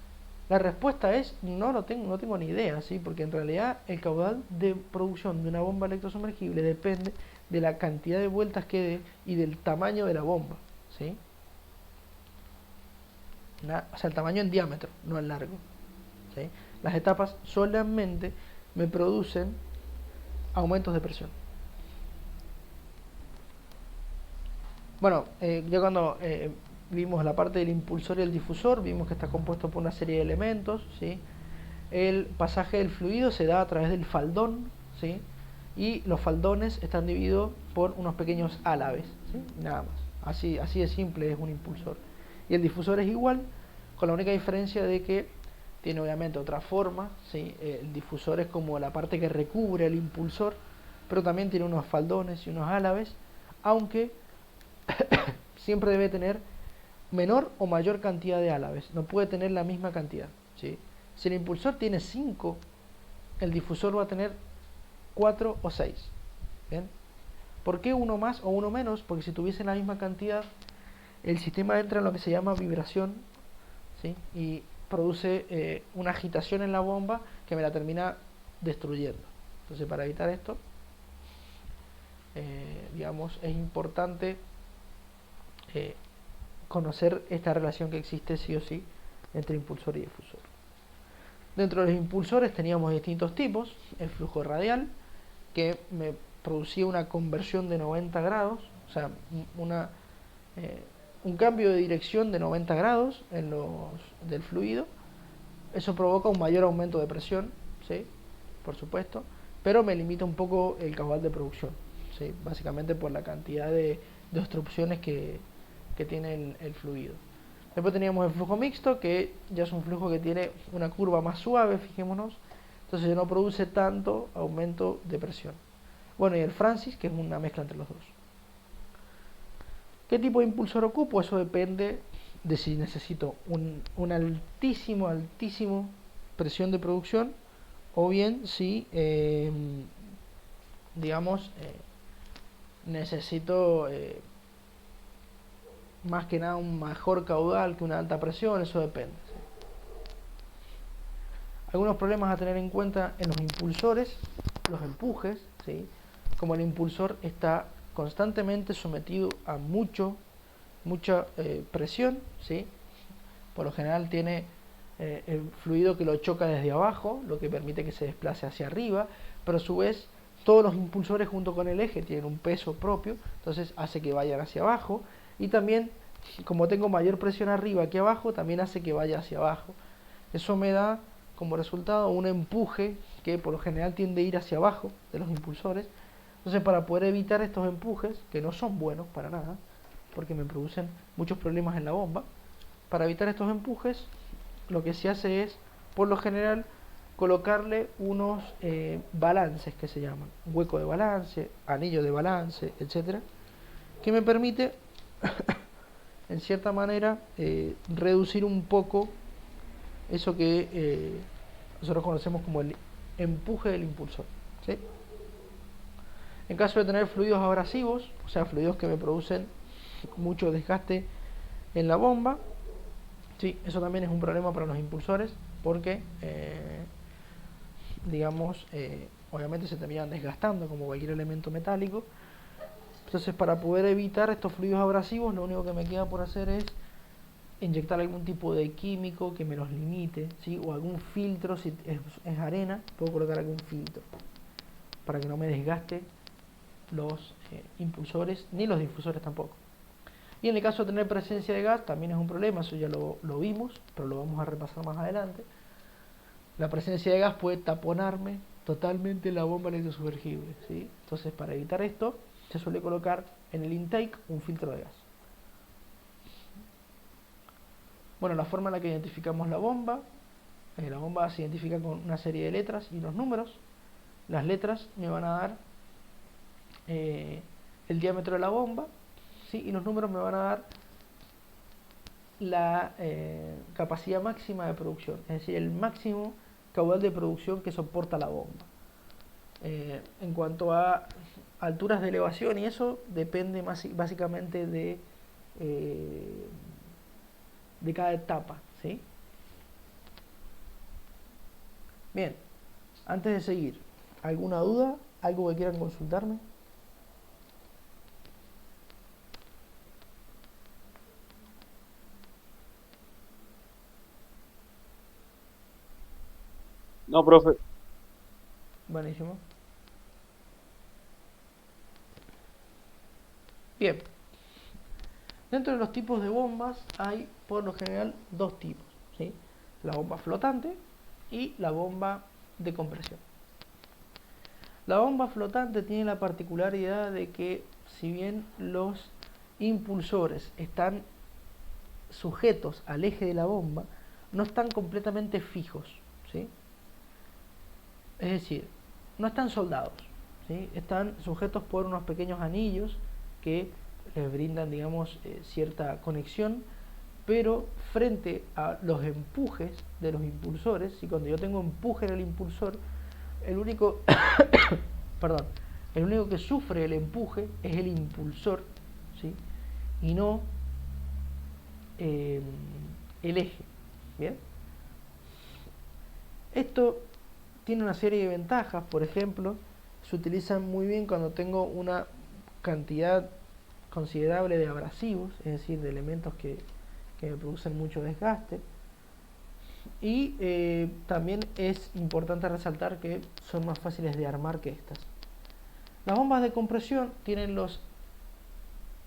La respuesta es no tengo ni idea, ¿sí? Porque en realidad el caudal de producción de una bomba electrosumergible depende de la cantidad de vueltas que dé y del tamaño de la bomba, ¿sí? O sea, el tamaño en diámetro, no en largo, ¿sí? Las etapas solamente me producen aumentos de presión. Bueno, ya cuando vimos la parte del impulsor y el difusor, vimos que está compuesto por una serie de elementos, ¿sí? El pasaje del fluido se da a través del faldón, ¿sí? Y los faldones están divididos por unos pequeños álabes, ¿sí? Nada más. Así de simple es un impulsor. Y el difusor es igual, con la única diferencia de que tiene obviamente otra forma, ¿sí? El difusor es como la parte que recubre el impulsor, pero también tiene unos faldones y unos álabes, aunque siempre debe tener menor o mayor cantidad de álabes, no puede tener la misma cantidad, ¿sí? Si el impulsor tiene 5, el difusor va a tener 4 o 6. ¿Bien? ¿Por qué uno más o uno menos? Porque si tuviesen la misma cantidad, el sistema entra en lo que se llama vibración, ¿sí? Y produce una agitación en la bomba que me la termina destruyendo. Entonces, para evitar esto, digamos, es importante conocer esta relación que existe sí o sí entre impulsor y difusor. Dentro de los impulsores teníamos distintos tipos. El flujo radial, que me producía una conversión de 90 grados, o sea, un cambio de dirección de 90 grados del fluido. Eso provoca un mayor aumento de presión, ¿sí? Por supuesto, pero me limita un poco el caudal de producción, ¿sí? Básicamente por la cantidad de obstrucciones que tiene el fluido. Después teníamos el flujo mixto, que ya es un flujo que tiene una curva más suave, fijémonos, entonces no produce tanto aumento de presión. Bueno, y el Francis, que es una mezcla entre los dos. ¿Qué tipo de impulsor ocupo? Eso depende de si necesito un altísimo presión de producción, o bien si, digamos, necesito más que nada un mejor caudal que una alta presión, eso depende, ¿sí? Algunos problemas a tener en cuenta en los impulsores, los empujes, ¿sí? Como el impulsor está constantemente sometido a mucha presión, ¿sí? Por lo general tiene el fluido que lo choca desde abajo, lo que permite que se desplace hacia arriba, pero a su vez todos los impulsores junto con el eje tienen un peso propio, entonces hace que vayan hacia abajo, y también, como tengo mayor presión arriba que abajo, también hace que vaya hacia abajo. Eso me da como resultado un empuje que por lo general tiende a ir hacia abajo de los impulsores. Entonces, para poder evitar estos empujes, que no son buenos para nada, porque me producen muchos problemas en la bomba, para evitar estos empujes, lo que se hace es, por lo general, colocarle unos balances que se llaman hueco de balance, anillo de balance, etcétera, que me permite en cierta manera reducir un poco eso que nosotros conocemos como el empuje del impulsor, ¿sí? En caso de tener fluidos abrasivos, o sea, fluidos que me producen mucho desgaste en la bomba, sí, eso también es un problema para los impulsores, porque digamos, obviamente se terminan desgastando como cualquier elemento metálico. Entonces, para poder evitar estos fluidos abrasivos, lo único que me queda por hacer es inyectar algún tipo de químico que me los limite, ¿sí? O algún filtro, si es arena, puedo colocar algún filtro para que no me desgaste los impulsores ni los difusores tampoco. Y en el caso de tener presencia de gas también es un problema, eso ya lo vimos, pero lo vamos a repasar más adelante. La presencia de gas puede taponarme totalmente la bomba electrosumergible, ¿sí? Entonces, para evitar esto, se suele colocar en el intake un filtro de gas. Bueno, la forma en la que identificamos la bomba se identifica con una serie de letras y unos números. Las letras me van a dar el diámetro de la bomba, ¿sí? Y los números me van a dar la capacidad máxima de producción, es decir, el máximo caudal de producción que soporta la bomba. En cuanto a alturas de elevación y eso depende básicamente de cada etapa, ¿sí? Bien, antes de seguir, ¿alguna duda? ¿Algo que quieran consultarme? No, profe. Buenísimo. Bien, dentro de los tipos de bombas hay por lo general dos tipos, ¿sí? La bomba flotante y la bomba de compresión. La bomba flotante tiene la particularidad de que si bien los impulsores están sujetos al eje de la bomba, no están completamente fijos, ¿sí? Es decir, no están soldados, ¿sí? Están sujetos por unos pequeños anillos que les brindan, digamos, cierta conexión, pero frente a los empujes de los impulsores, y cuando yo tengo empuje en el impulsor, el único perdón, el único que sufre el empuje es el impulsor, ¿sí? Y no el eje. Bien, esto tiene una serie de ventajas. Por ejemplo, se utilizan muy bien cuando tengo una cantidad considerable de abrasivos, es decir, de elementos que me producen mucho desgaste. Y también es importante resaltar que son más fáciles de armar que estas. Las bombas de compresión tienen los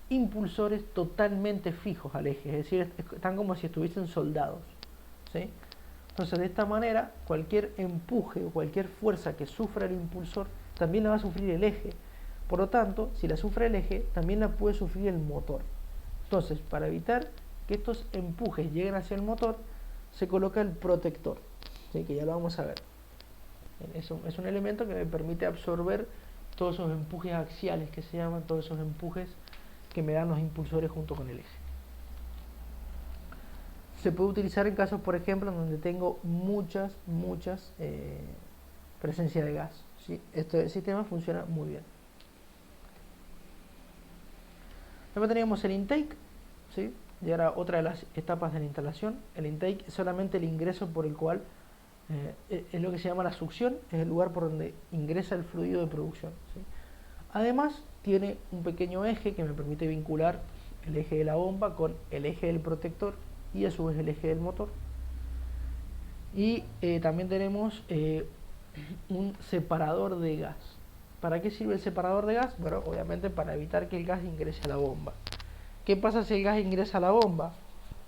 impulsores totalmente fijos al eje, es decir, están como si estuviesen soldados, ¿sí? Entonces, de esta manera, cualquier empuje o cualquier fuerza que sufra el impulsor también la va a sufrir el eje. Por lo tanto, si la sufre el eje, también la puede sufrir el motor. Entonces, para evitar que estos empujes lleguen hacia el motor, se coloca el protector, ¿sí? Que ya lo vamos a ver. Es un elemento que me permite absorber todos esos empujes axiales que se llaman, todos esos empujes que me dan los impulsores junto con el eje. Se puede utilizar en casos, por ejemplo, en donde tengo muchas presencia de gas, ¿sí? Este sistema funciona muy bien. Luego teníamos el intake, ¿sí? Y ahora otra de las etapas de la instalación. El intake es solamente el ingreso por el cual es lo que se llama la succión, es el lugar por donde ingresa el fluido de producción, ¿sí? Además tiene un pequeño eje que me permite vincular el eje de la bomba con el eje del protector y a su vez el eje del motor. Y también tenemos un separador de gas. ¿Para qué sirve el separador de gas? Bueno, obviamente para evitar que el gas ingrese a la bomba. ¿Qué pasa si el gas ingresa a la bomba?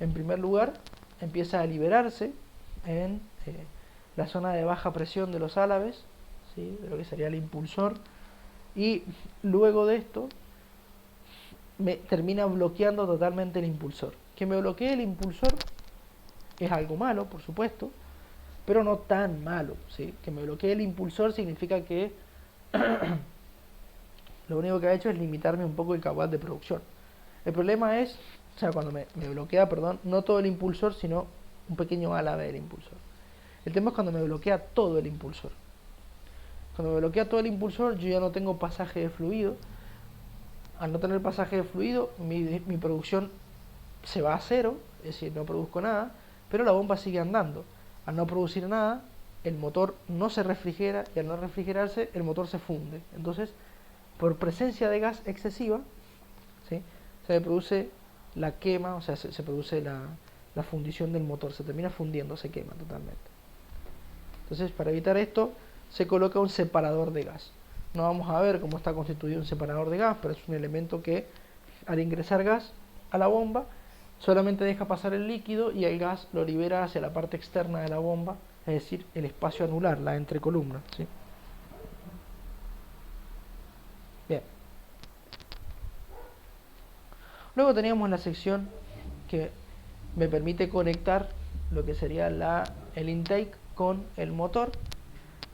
En primer lugar, empieza a liberarse en la zona de baja presión de los álabes, ¿sí? De lo que sería el impulsor, y luego de esto me termina bloqueando totalmente el impulsor. Que me bloquee el impulsor es algo malo, por supuesto, pero no tan malo, ¿sí? Que me bloquee el impulsor significa que lo único que ha hecho es limitarme un poco el caudal de producción. El problema es, o sea, cuando me bloquea, perdón, no todo el impulsor, sino un pequeño álabe del impulsor. El tema es cuando me bloquea todo el impulsor. Cuando me bloquea todo el impulsor, yo ya no tengo pasaje de fluido. Al no tener pasaje de fluido, mi producción se va a cero, es decir, no produzco nada, pero la bomba sigue andando. Al no producir nada, el motor no se refrigera y al no refrigerarse, el motor se funde. Entonces, por presencia de gas excesiva, ¿sí? Se produce la quema, o sea, se produce la fundición del motor, se termina fundiendo, se quema totalmente. Entonces, para evitar esto, se coloca un separador de gas. No vamos a ver cómo está constituido un separador de gas, pero es un elemento que al ingresar gas a la bomba solamente deja pasar el líquido y el gas lo libera hacia la parte externa de la bomba, es decir, el espacio anular, la entrecolumna, ¿sí? Bien. Luego teníamos la sección que me permite conectar lo que sería el intake con el motor,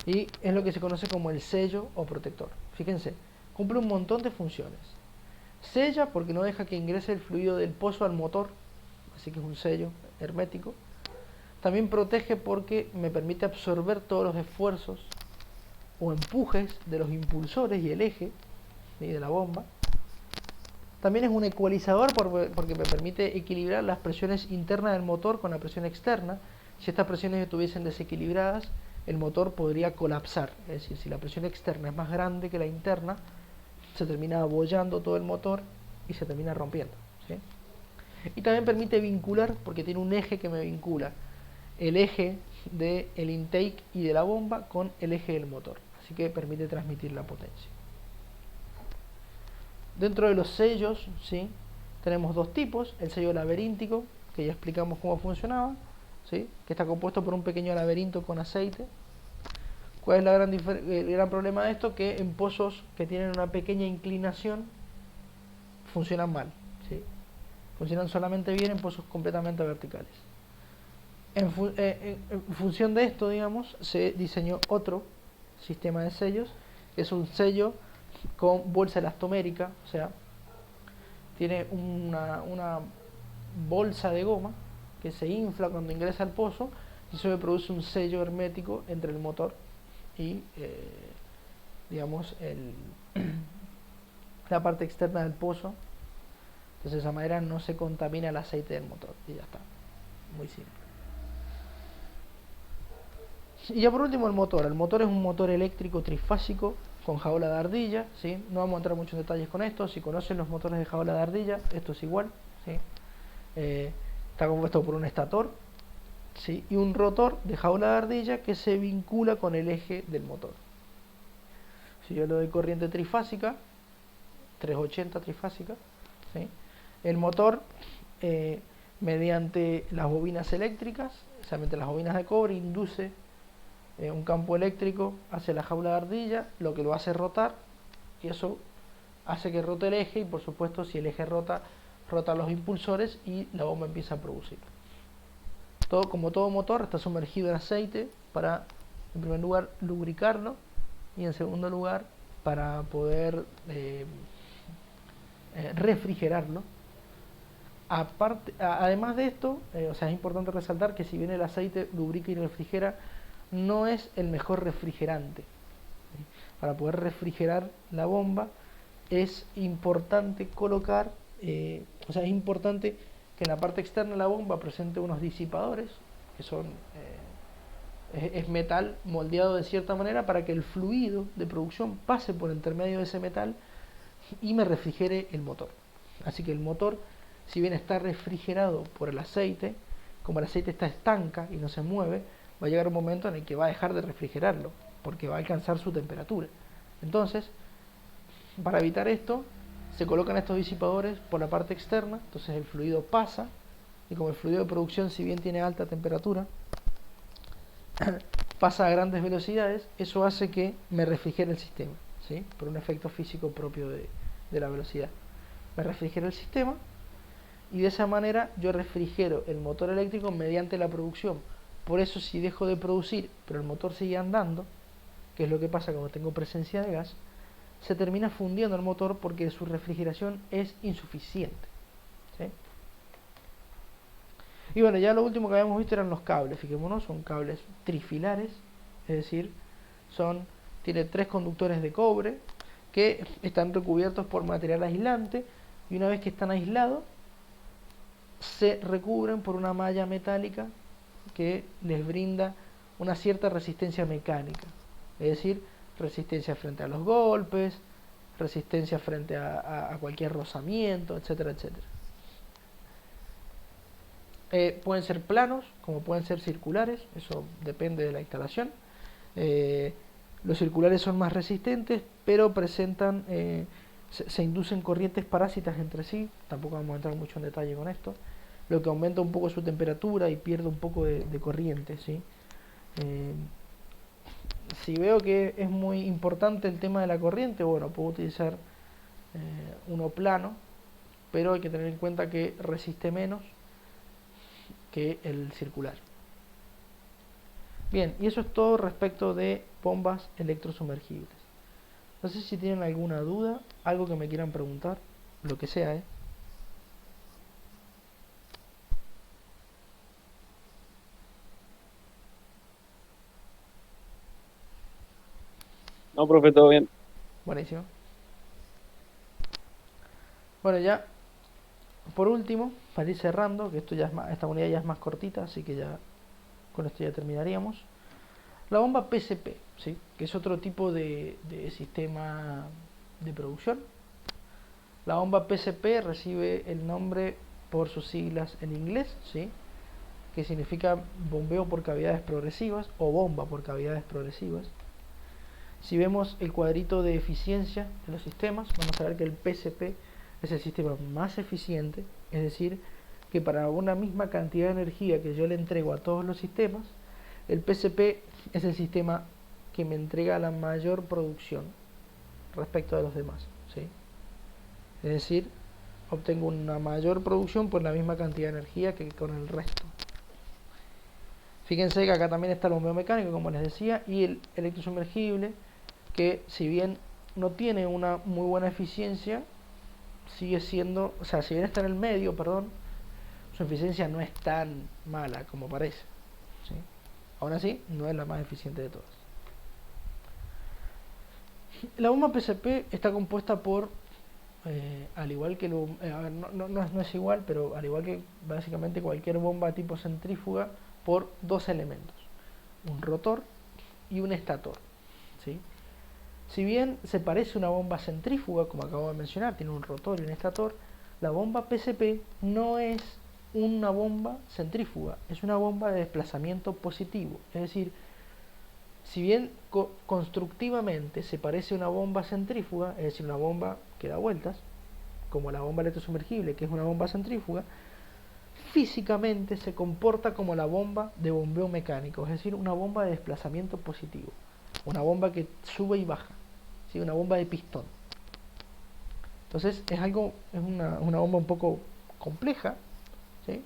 y es lo que se conoce como el sello o protector. Fíjense, cumple un montón de funciones. Sella porque no deja que ingrese el fluido del pozo al motor, así que es un sello hermético. También protege porque me permite absorber todos los esfuerzos o empujes de los impulsores y el eje, ¿sí?, de la bomba. También es un ecualizador porque me permite equilibrar las presiones internas del motor con la presión externa. Si estas presiones estuviesen desequilibradas, el motor podría colapsar. Es decir, si la presión externa es más grande que la interna, se termina abollando todo el motor y se termina rompiendo, ¿sí? Y también permite vincular, porque tiene un eje que me vincula el eje del intake y de la bomba con el eje del motor. Así que permite transmitir la potencia. Dentro de los sellos, ¿sí?, tenemos dos tipos: el sello laberíntico, que ya explicamos cómo funcionaba, ¿sí?, que está compuesto por un pequeño laberinto con aceite. ¿Cuál es el gran problema de esto? Que en pozos que tienen una pequeña inclinación funcionan mal, ¿sí? Funcionan solamente bien en pozos completamente verticales. En función de esto, digamos, se diseñó otro sistema de sellos, que es un sello con bolsa elastomérica, o sea, tiene una bolsa de goma que se infla cuando ingresa al pozo, y eso me produce un sello hermético entre el motor y digamos la parte externa del pozo. Entonces de esa manera no se contamina el aceite del motor y ya está, muy simple. Y ya por último el motor es un motor eléctrico trifásico con jaula de ardilla, ¿sí? No vamos a entrar muchos detalles con esto. Si conocen los motores de jaula de ardilla, esto es igual, ¿sí? Está compuesto por un estator, ¿sí?, y un rotor de jaula de ardilla que se vincula con el eje del motor. Si yo le doy corriente trifásica, 380 trifásica, ¿sí?, el motor, mediante las bobinas eléctricas, especialmente las bobinas de cobre, induce un campo eléctrico hacia la jaula de ardilla, lo que lo hace rotar, y eso hace que rote el eje, y por supuesto si el eje rota, rotan los impulsores y la bomba empieza a producir. Como todo motor, está sumergido en aceite para, en primer lugar, lubricarlo, y en segundo lugar, para poder refrigerarlo. Además de esto, o sea, es importante resaltar que si bien el aceite lubrica y refrigera, no es el mejor refrigerante. Para poder refrigerar la bomba es importante colocar, o sea, es importante que en la parte externa de la bomba presente unos disipadores, que son es metal moldeado de cierta manera para que el fluido de producción pase por intermedio de ese metal y me refrigere el motor. Así que el motor, si bien está refrigerado por el aceite, como el aceite está estanca y no se mueve, va a llegar un momento en el que va a dejar de refrigerarlo, porque va a alcanzar su temperatura. Entonces, para evitar esto, se colocan estos disipadores por la parte externa, entonces el fluido pasa, y como el fluido de producción, si bien tiene alta temperatura, pasa a grandes velocidades, eso hace que me refrigere el sistema, ¿sí?, por un efecto físico propio de la velocidad. Me refrigera el sistema, y de esa manera yo refrigero el motor eléctrico mediante la producción. Por eso, si dejo de producir pero el motor sigue andando, que es lo que pasa cuando tengo presencia de gas, se termina fundiendo el motor porque su refrigeración es insuficiente, ¿sí? Y bueno, ya lo último que habíamos visto eran los cables. Fijémonos, son cables trifilares, es decir, tiene 3 conductores de cobre que están recubiertos por material aislante, y una vez que están aislados se recubren por una malla metálica que les brinda una cierta resistencia mecánica, es decir, resistencia frente a los golpes, resistencia frente a cualquier rozamiento, etcétera, etcétera. Pueden ser planos como pueden ser circulares, eso depende de la instalación. Los circulares son más resistentes, pero presentan se inducen corrientes parásitas entre sí, tampoco vamos a entrar mucho en detalle con esto, lo que aumenta un poco su temperatura y pierde un poco de corriente, ¿sí? Si veo que es muy importante el tema de la corriente, bueno, puedo utilizar uno plano, pero hay que tener en cuenta que resiste menos que el circular. Bien, y eso es todo respecto de bombas electrosumergibles. No sé si tienen alguna duda, algo que me quieran preguntar, lo que sea, ¿eh? No, profe, todo bien. Buenísimo. Bueno, ya por último, para ir cerrando, que esto ya es más, esta unidad ya es más cortita, así que ya con esto ya terminaríamos. La bomba PCP, ¿sí? Que es otro tipo de sistema de producción. La bomba PCP recibe el nombre por sus siglas en inglés, ¿sí? Que significa bombeo por cavidades progresivas o bomba por cavidades progresivas. Si vemos el cuadrito de eficiencia de los sistemas, vamos a ver que el PCP es el sistema más eficiente, es decir, que para una misma cantidad de energía que yo le entrego a todos los sistemas, el PCP es el sistema que me entrega la mayor producción respecto a los demás, ¿sí? Es decir, obtengo una mayor producción por la misma cantidad de energía que con el resto. Fíjense que acá también está el bombeo mecánico, como les decía, y el electrosumergible, que si bien no tiene una muy buena eficiencia, sigue siendo, o sea, si bien está en el medio, perdón, su eficiencia no es tan mala como parece, ¿sí? Aún así, no es la más eficiente de todas. La bomba PCP está compuesta por, al igual que a ver, no es igual, pero al igual que básicamente cualquier bomba tipo centrífuga, por dos elementos, un rotor y un estator, ¿sí? Si bien se parece a una bomba centrífuga, como acabo de mencionar, tiene un rotor y un estator, la bomba PCP no es una bomba centrífuga, es una bomba de desplazamiento positivo. Es decir, si bien constructivamente se parece a una bomba centrífuga, es decir, una bomba que da vueltas, como la bomba electrosumergible, que es una bomba centrífuga, físicamente se comporta como la bomba de bombeo mecánico, es decir, una bomba de desplazamiento positivo, una bomba que sube y baja, ¿sí? Una bomba de pistón. Entonces es una bomba un poco compleja, ¿sí?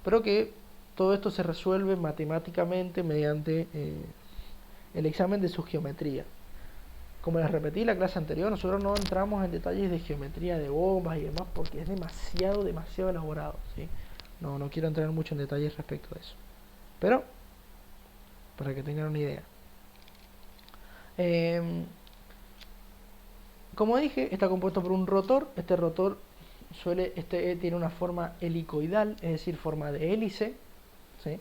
Pero que todo esto se resuelve matemáticamente mediante el examen de su geometría. Como les repetí en la clase anterior, nosotros no entramos en detalles de geometría de bombas y demás porque es demasiado elaborado, ¿sí? No quiero entrar mucho en detalles respecto a eso. Pero, para que tengan una idea. Como dije, está compuesto por un rotor. Este rotor tiene una forma helicoidal, es decir, forma de hélice, ¿sí?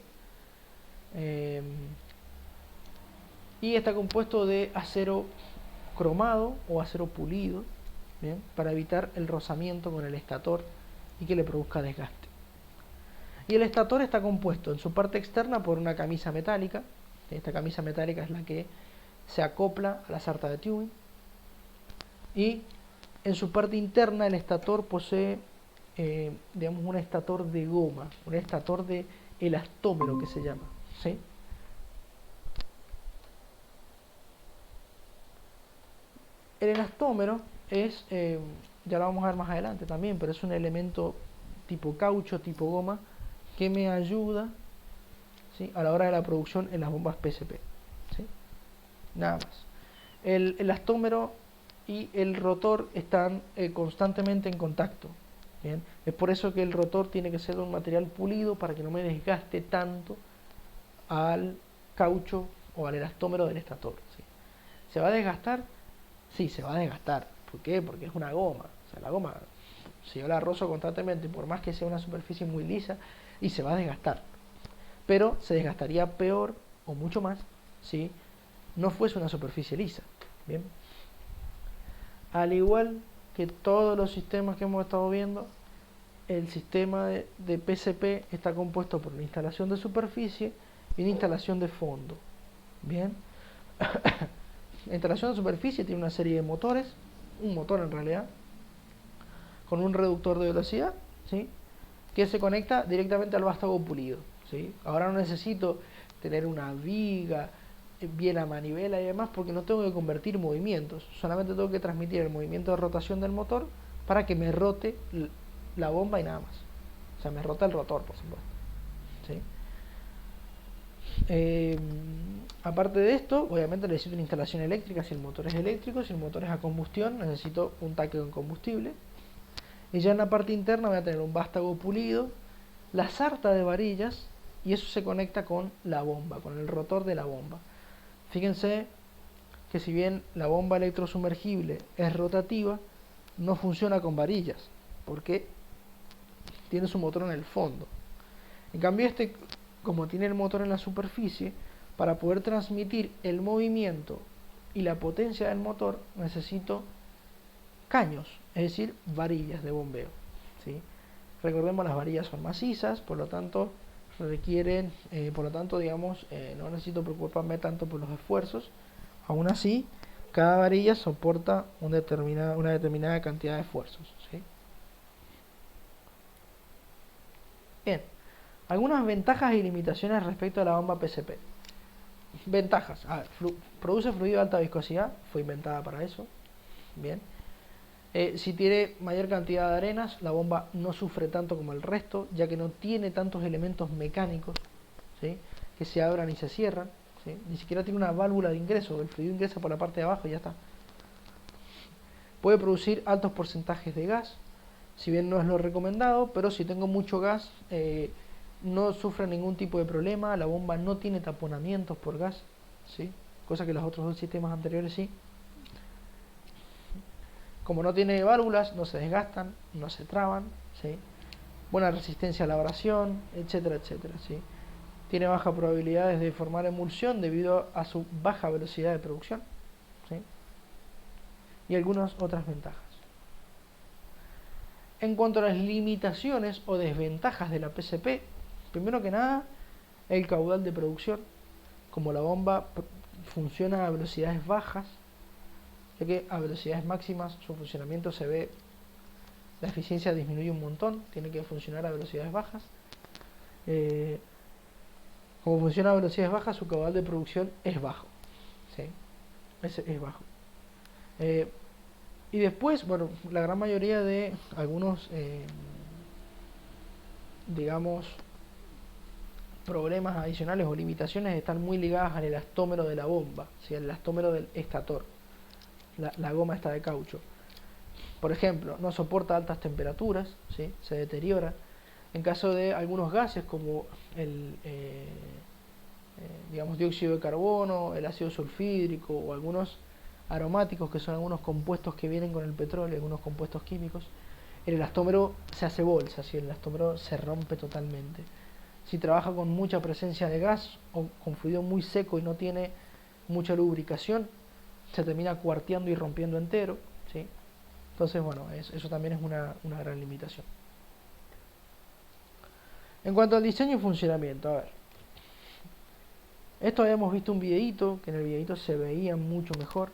Y está compuesto de acero cromado o acero pulido, ¿bien? Para evitar el rozamiento con el estator y que le produzca desgaste. Y el estator está compuesto en su parte externa por una camisa metálica. Esta camisa metálica es la que se acopla a la sarta de tubing. Y en su parte interna el estator posee, digamos, un estator de goma, un estator de elastómero que se llama, ¿sí? El elastómero es, ya lo vamos a ver más adelante también, pero es un elemento tipo caucho, tipo goma, que me ayuda, ¿sí? A la hora de la producción en las bombas PCP, ¿sí? Nada más. El elastómero y el rotor están constantemente en contacto, ¿bien? Es por eso que el rotor tiene que ser de un material pulido para que no me desgaste tanto al caucho o al elastómero del estator, ¿sí? ¿Se va a desgastar? Sí, se va a desgastar. ¿Por qué? Porque es una goma. O sea, la goma, si yo la rozo constantemente, por más que sea una superficie muy lisa, y se va a desgastar. Pero se desgastaría peor o mucho más si no fuese una superficie lisa. Bien. Al igual que todos los sistemas que hemos estado viendo, el sistema de PCP está compuesto por una instalación de superficie y una instalación de fondo. Bien. La instalación de superficie tiene una serie de motores, un motor en realidad, con un reductor de velocidad, ¿sí? Que se conecta directamente al vástago pulido, ¿sí? Ahora no necesito tener una viga bien a manivela y demás porque no tengo que convertir movimientos, solamente tengo que transmitir el movimiento de rotación del motor para que me rote la bomba y nada más. O sea, me rota el rotor, por supuesto. ¿sí? Aparte de esto, obviamente necesito una instalación eléctrica si el motor es eléctrico. Si el motor es a combustión, necesito un tanque con combustible. Y ya en la parte interna voy a tener un vástago pulido, la sarta de varillas, y eso se conecta con la bomba, con el rotor de la bomba. Fíjense que si bien la bomba electrosumergible es rotativa, no funciona con varillas, porque tiene su motor en el fondo. En cambio este, como tiene el motor en la superficie, para poder transmitir el movimiento y la potencia del motor, necesito caños, es decir, varillas de bombeo, ¿sí? Recordemos, las varillas son macizas, por lo tanto requieren, digamos, no necesito preocuparme tanto por los esfuerzos. Aún así, cada varilla soporta una determinada cantidad de esfuerzos, ¿sí? Bien, algunas ventajas y limitaciones respecto a la bomba PCP. Ventajas: a ver, produce fluido de alta viscosidad, fue inventada para eso. Bien. Si tiene mayor cantidad de arenas, la bomba no sufre tanto como el resto, ya que no tiene tantos elementos mecánicos, ¿sí?, que se abran y se cierran, ¿sí? Ni siquiera tiene una válvula de ingreso, el fluido ingresa por la parte de abajo y ya está. Puede producir altos porcentajes de gas, si bien no es lo recomendado, pero si tengo mucho gas, no sufre ningún tipo de problema. La bomba no tiene taponamientos por gas, ¿sí?, cosa que los otros dos sistemas anteriores sí. Como no tiene válvulas, no se desgastan, no se traban, ¿sí? Buena resistencia a la abrasión, etcétera, etcétera, ¿sí? Tiene bajas probabilidades de formar emulsión debido a su baja velocidad de producción, ¿sí? Y algunas otras ventajas. En cuanto a las limitaciones o desventajas de la PCP, primero que nada, el caudal de producción. Como la bomba funciona a velocidades bajas, ya que a velocidades máximas su funcionamiento se ve, la eficiencia disminuye un montón, tiene que funcionar a velocidades bajas. Como funciona a velocidades bajas, su caudal de producción es bajo, ¿sí? Es bajo. Y después, bueno, la gran mayoría de algunos, digamos, problemas adicionales o limitaciones están muy ligadas al elastómero de la bomba, ¿sí?, al elastómero del estator. La goma está de caucho. Por ejemplo, no soporta altas temperaturas, ¿sí?, se deteriora. En caso de algunos gases como el digamos, dióxido de carbono, el ácido sulfídrico o algunos aromáticos, que son algunos compuestos que vienen con el petróleo, algunos compuestos químicos, el elastómero se hace bolsa, ¿sí?, el elastómero se rompe totalmente. Si trabaja con mucha presencia de gas o con fluido muy seco y no tiene mucha lubricación, se termina cuarteando y rompiendo entero, ¿sí? Entonces, bueno, eso también es una gran limitación. En cuanto al diseño y funcionamiento, a ver, esto habíamos visto un videito, que en el videito se veía mucho mejor,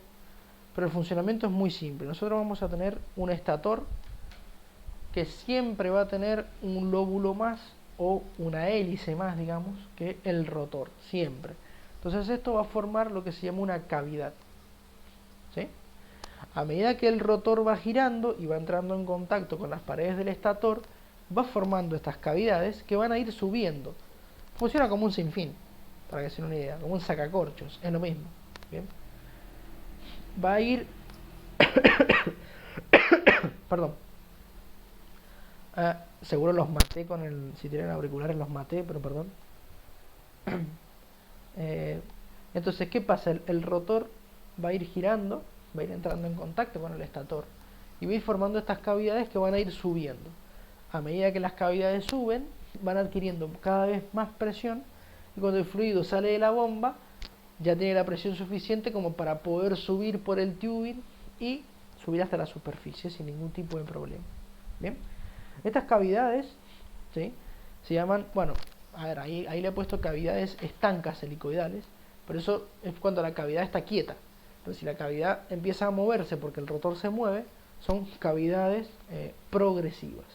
pero el funcionamiento es muy simple. Nosotros vamos a tener un estator que siempre va a tener un lóbulo más o una hélice más, digamos, que el rotor, siempre. Entonces esto va a formar lo que se llama una cavidad, ¿sí? A medida que el rotor va girando y va entrando en contacto con las paredes del estator, va formando estas cavidades que van a ir subiendo. Funciona como un sinfín, para que se den una idea, como un sacacorchos, es lo mismo. ¿Bien? Va a ir perdón, seguro los maté con el, si tienen auriculares los maté, pero perdón. Entonces, ¿qué pasa? El rotor va a ir girando, va a ir entrando en contacto con el estator y va a ir formando estas cavidades que van a ir subiendo. A medida que las cavidades suben, van adquiriendo cada vez más presión, y cuando el fluido sale de la bomba, ya tiene la presión suficiente como para poder subir por el tubing y subir hasta la superficie sin ningún tipo de problema. Bien, estas cavidades, ¿sí?, se llaman, bueno, a ver, ahí le he puesto cavidades estancas helicoidales, pero eso es cuando la cavidad está quieta. Pero si la cavidad empieza a moverse porque el rotor se mueve, son cavidades progresivas.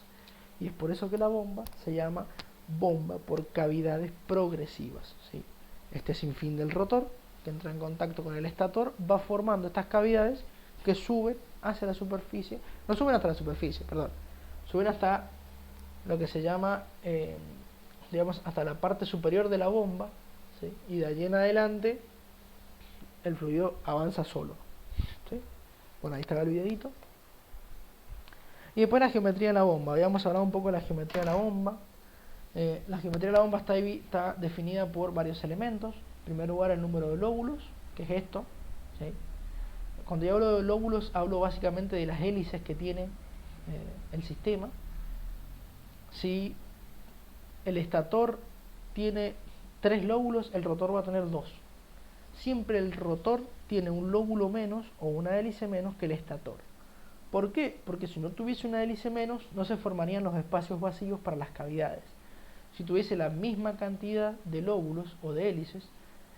Y es por eso que la bomba se llama bomba por cavidades progresivas, ¿sí? Este sinfín del rotor, que entra en contacto con el estator, va formando estas cavidades que suben hacia la superficie, no suben hasta la superficie, perdón, suben hasta lo que se llama digamos, hasta la parte superior de la bomba, ¿sí? Y de allí en adelante el fluido avanza solo, ¿sí? Bueno, ahí está el videito. Y después la geometría de la bomba. Habíamos hablado un poco de la geometría de la bomba. La geometría de la bomba está definida por varios elementos. En primer lugar, el número de lóbulos, que es esto, ¿sí? Cuando yo hablo de lóbulos, hablo básicamente de las hélices que tiene el sistema. Si el estator tiene 3 lóbulos, el rotor va a tener 2. Siempre el rotor tiene un lóbulo menos o una hélice menos que el estator. ¿Por qué? Porque si no tuviese una hélice menos, no se formarían los espacios vacíos para las cavidades. Si tuviese la misma cantidad de lóbulos o de hélices,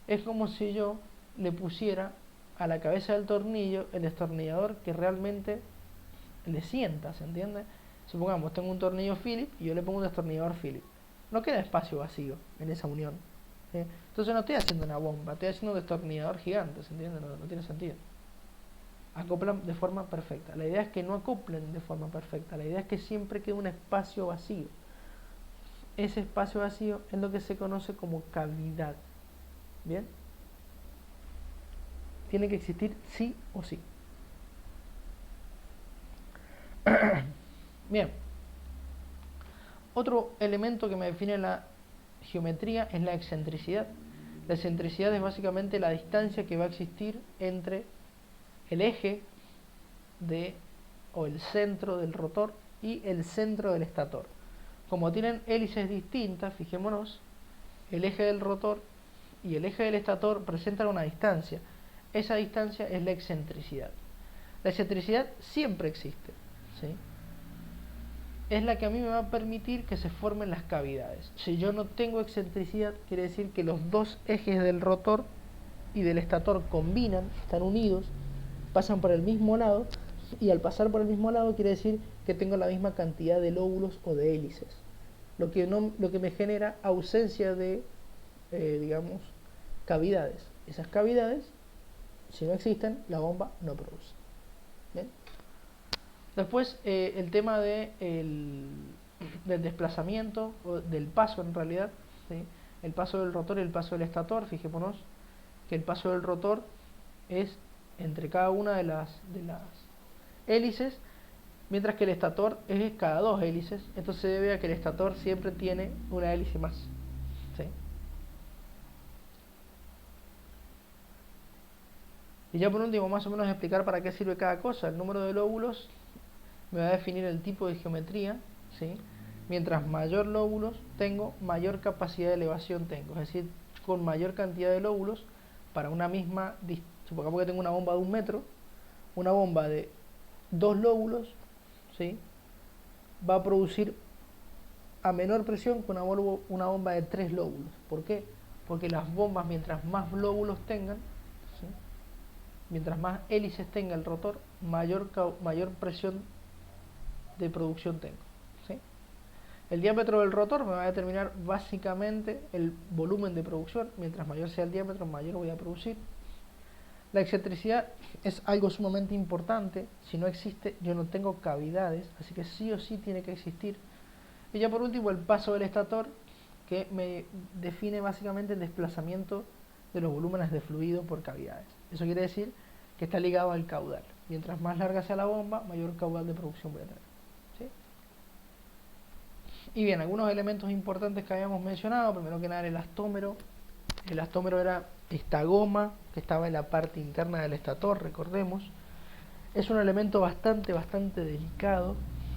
es como si yo le pusiera a la cabeza del tornillo el destornillador que realmente le sienta, ¿se entiende? Supongamos, tengo un tornillo Phillips y yo le pongo un destornillador Phillips. No queda espacio vacío en esa unión, ¿sí? Entonces no estoy haciendo una bomba, estoy haciendo un destornillador gigante, ¿se entiende? No tiene sentido. Acoplan de forma perfecta. La idea es que no acoplen de forma perfecta, la idea es que siempre quede un espacio vacío. Ese espacio vacío es lo que se conoce como cavidad. ¿Bien? Tiene que existir sí o sí. Bien. Otro elemento que me define la geometría es la excentricidad. La excentricidad es básicamente la distancia que va a existir entre el eje o el centro del rotor y el centro del estator. Como tienen hélices distintas, fijémonos, el eje del rotor y el eje del estator presentan una distancia. Esa distancia es la excentricidad. La excentricidad siempre existe, ¿sí? Es la que a mí me va a permitir que se formen las cavidades. Si yo no tengo excentricidad, quiere decir que los dos ejes del rotor y del estator combinan, están unidos, pasan por el mismo lado, y al pasar por el mismo lado quiere decir que tengo la misma cantidad de lóbulos o de hélices, lo que me genera ausencia de, digamos, cavidades. Esas cavidades, si no existen, la bomba no produce. ¿Bien? Después, el tema del desplazamiento, o del paso en realidad, ¿sí? El paso del rotor y el paso del estator. Fijémonos que el paso del rotor es entre cada una de las hélices, mientras que el estator es cada 2 hélices. Entonces se debe a que el estator siempre tiene una hélice más, ¿sí? Y ya por último, más o menos explicar para qué sirve cada cosa. El número de lóbulos me va a definir el tipo de geometría, ¿sí? Mientras mayor lóbulos tengo, mayor capacidad de elevación tengo. Es decir, con mayor cantidad de lóbulos, para una misma, supongamos que tengo una bomba de 1 metro, una bomba de 2 lóbulos, ¿sí?, va a producir a menor presión que una bomba de 3 lóbulos. ¿Por qué? Porque las bombas, mientras más lóbulos tengan, ¿sí?, mientras más hélices tenga el rotor, mayor presión de producción tengo, ¿sí? El diámetro del rotor me va a determinar básicamente el volumen de producción. Mientras mayor sea el diámetro, mayor voy a producir. La excentricidad es algo sumamente importante. Si no existe, yo no tengo cavidades, así que sí o sí tiene que existir. Y ya por último, el paso del estator, que me define básicamente el desplazamiento de los volúmenes de fluido por cavidades. Eso quiere decir que está ligado al caudal. Mientras más larga sea la bomba, mayor caudal de producción voy a tener, ¿sí? Y bien, algunos elementos importantes que habíamos mencionado. Primero que nada, el elastómero. El elastómero era esta goma que estaba en la parte interna del estator, recordemos. Es un elemento bastante delicado,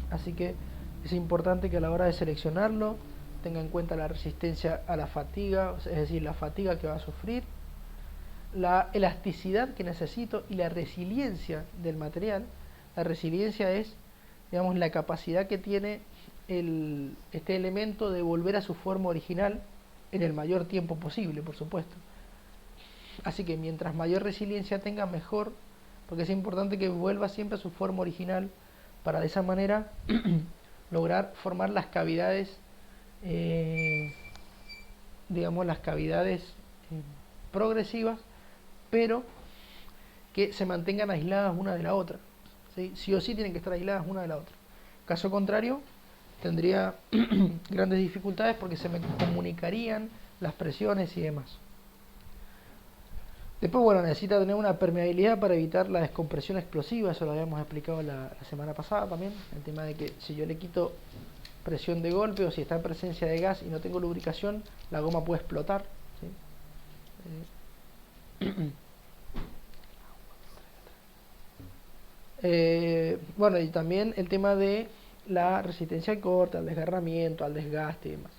así que es importante que a la hora de seleccionarlo tenga en cuenta la resistencia a la fatiga, es decir, la fatiga que va a sufrir, la elasticidad que necesito y la resiliencia del material. La resiliencia es, digamos, la capacidad que tiene este elemento de volver a su forma original en el mayor tiempo posible, por supuesto. Así que mientras mayor resiliencia tenga, mejor, porque es importante que vuelva siempre a su forma original para de esa manera lograr formar las cavidades, digamos, las cavidades progresivas, pero que se mantengan aisladas una de la otra, ¿sí? Sí o sí tienen que estar aisladas una de la otra. Caso contrario, tendría grandes dificultades porque se me comunicarían las presiones y demás. Después, bueno, necesita tener una permeabilidad para evitar la descompresión explosiva, eso lo habíamos explicado la semana pasada también, el tema de que si yo le quito presión de golpe o si está en presencia de gas y no tengo lubricación, la goma puede explotar, ¿sí? Bueno, y también el tema de la resistencia al corte, al desgarramiento, al desgaste y demás.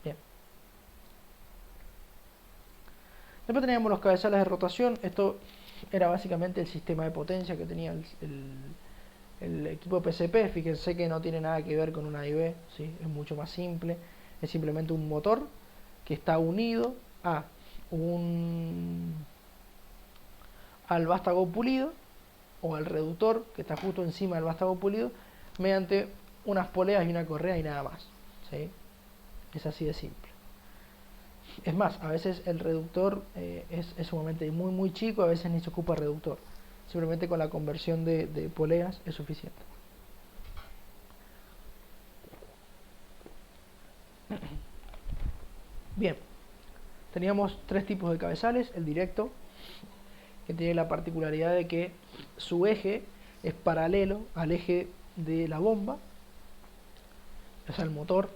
Bien. Después teníamos los cabezales de rotación. Esto era básicamente el sistema de potencia que tenía el equipo PCP. Fíjense que no tiene nada que ver con una IV, ¿sí? Es mucho más simple. Es simplemente un motor que está unido a al vástago pulido o al reductor que está justo encima del vástago pulido mediante unas poleas y una correa y nada más, ¿sí? Es así de simple. Es más, a veces el reductor es sumamente muy chico, a veces ni se ocupa reductor, simplemente con la conversión de poleas es suficiente. Bien, teníamos tres tipos de cabezales: el directo, que tiene la particularidad de que su eje es paralelo al eje de la bomba, o sea, el motor.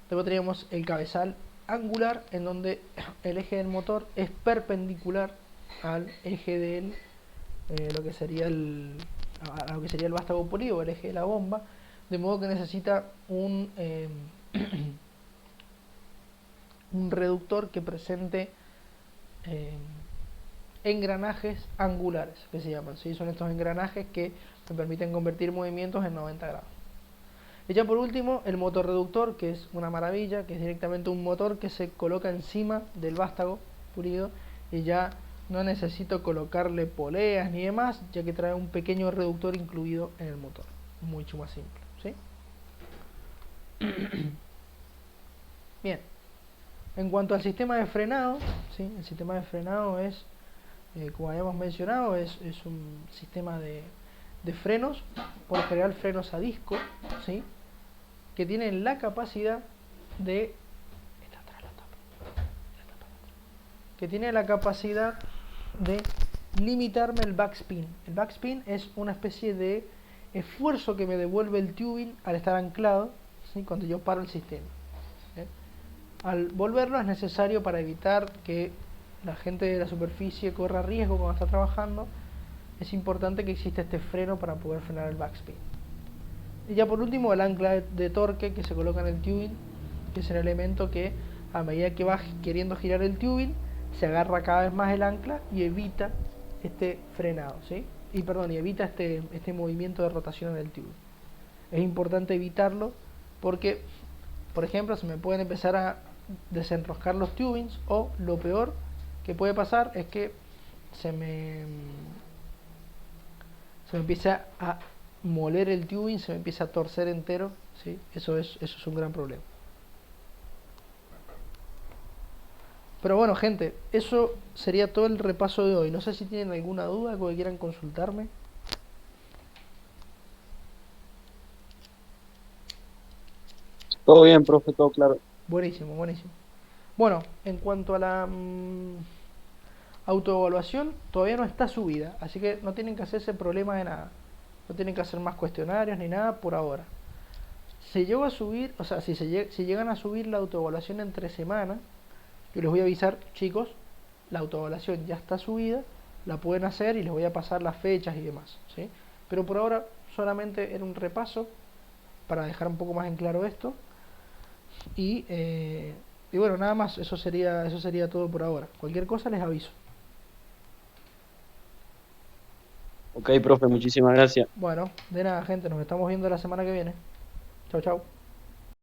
Luego teníamos el cabezal angular, en donde el eje del motor es perpendicular al eje de lo que sería el vástago pulido, o el eje de la bomba, de modo que necesita un reductor que presente engranajes angulares, que se llaman, ¿sí? Son estos engranajes que me permiten convertir movimientos en 90 grados. Y ya por último, el motor reductor, que es una maravilla, que es directamente un motor que se coloca encima del vástago pulido y ya no necesito colocarle poleas ni demás, ya que trae un pequeño reductor incluido en el motor. Mucho más simple, ¿sí? Bien. En cuanto al sistema de frenado, ¿sí? El sistema de frenado es, como habíamos mencionado, es un sistema de frenos, por lo general frenos a disco, ¿sí? Que tienen la capacidad de limitarme el backspin. El backspin es una especie de esfuerzo que me devuelve el tubing al estar anclado, ¿sí? Cuando yo paro el sistema. Al volverlo es necesario para evitar que la gente de la superficie corra riesgo cuando está trabajando. Es importante que exista este freno para poder frenar el backspin. Y ya por último, el ancla de torque que se coloca en el tubing, que es el elemento que a medida que va queriendo girar el tubing se agarra cada vez más el ancla y evita este frenado, ¿sí? Y evita este movimiento de rotación en el tubing. Es importante evitarlo porque, por ejemplo, se me pueden empezar a desenroscar los tubings, o lo peor que puede pasar es que se me empieza a moler el tubing, se me empieza a torcer entero, ¿sí? Eso es un gran problema. Pero bueno, gente, eso sería todo el repaso de hoy. No sé si tienen alguna duda, algo que quieran consultarme. Todo bien, profe, todo claro. Buenísimo. Bueno, en cuanto a la autoevaluación, todavía no está subida, así que no tienen que hacerse problema de nada. No tienen que hacer más cuestionarios ni nada por ahora. Si llego a subir, o sea, si llegan a subir la autoevaluación entre semanas, yo les voy a avisar: chicos, la autoevaluación ya está subida, la pueden hacer y les voy a pasar las fechas y demás, ¿sí? Pero por ahora solamente era un repaso para dejar un poco más en claro esto. Y bueno, nada más, eso sería todo por ahora. Cualquier cosa les aviso. Ok, profe, muchísimas gracias. Bueno, de nada, gente, nos estamos viendo la semana que viene. Chau, chau.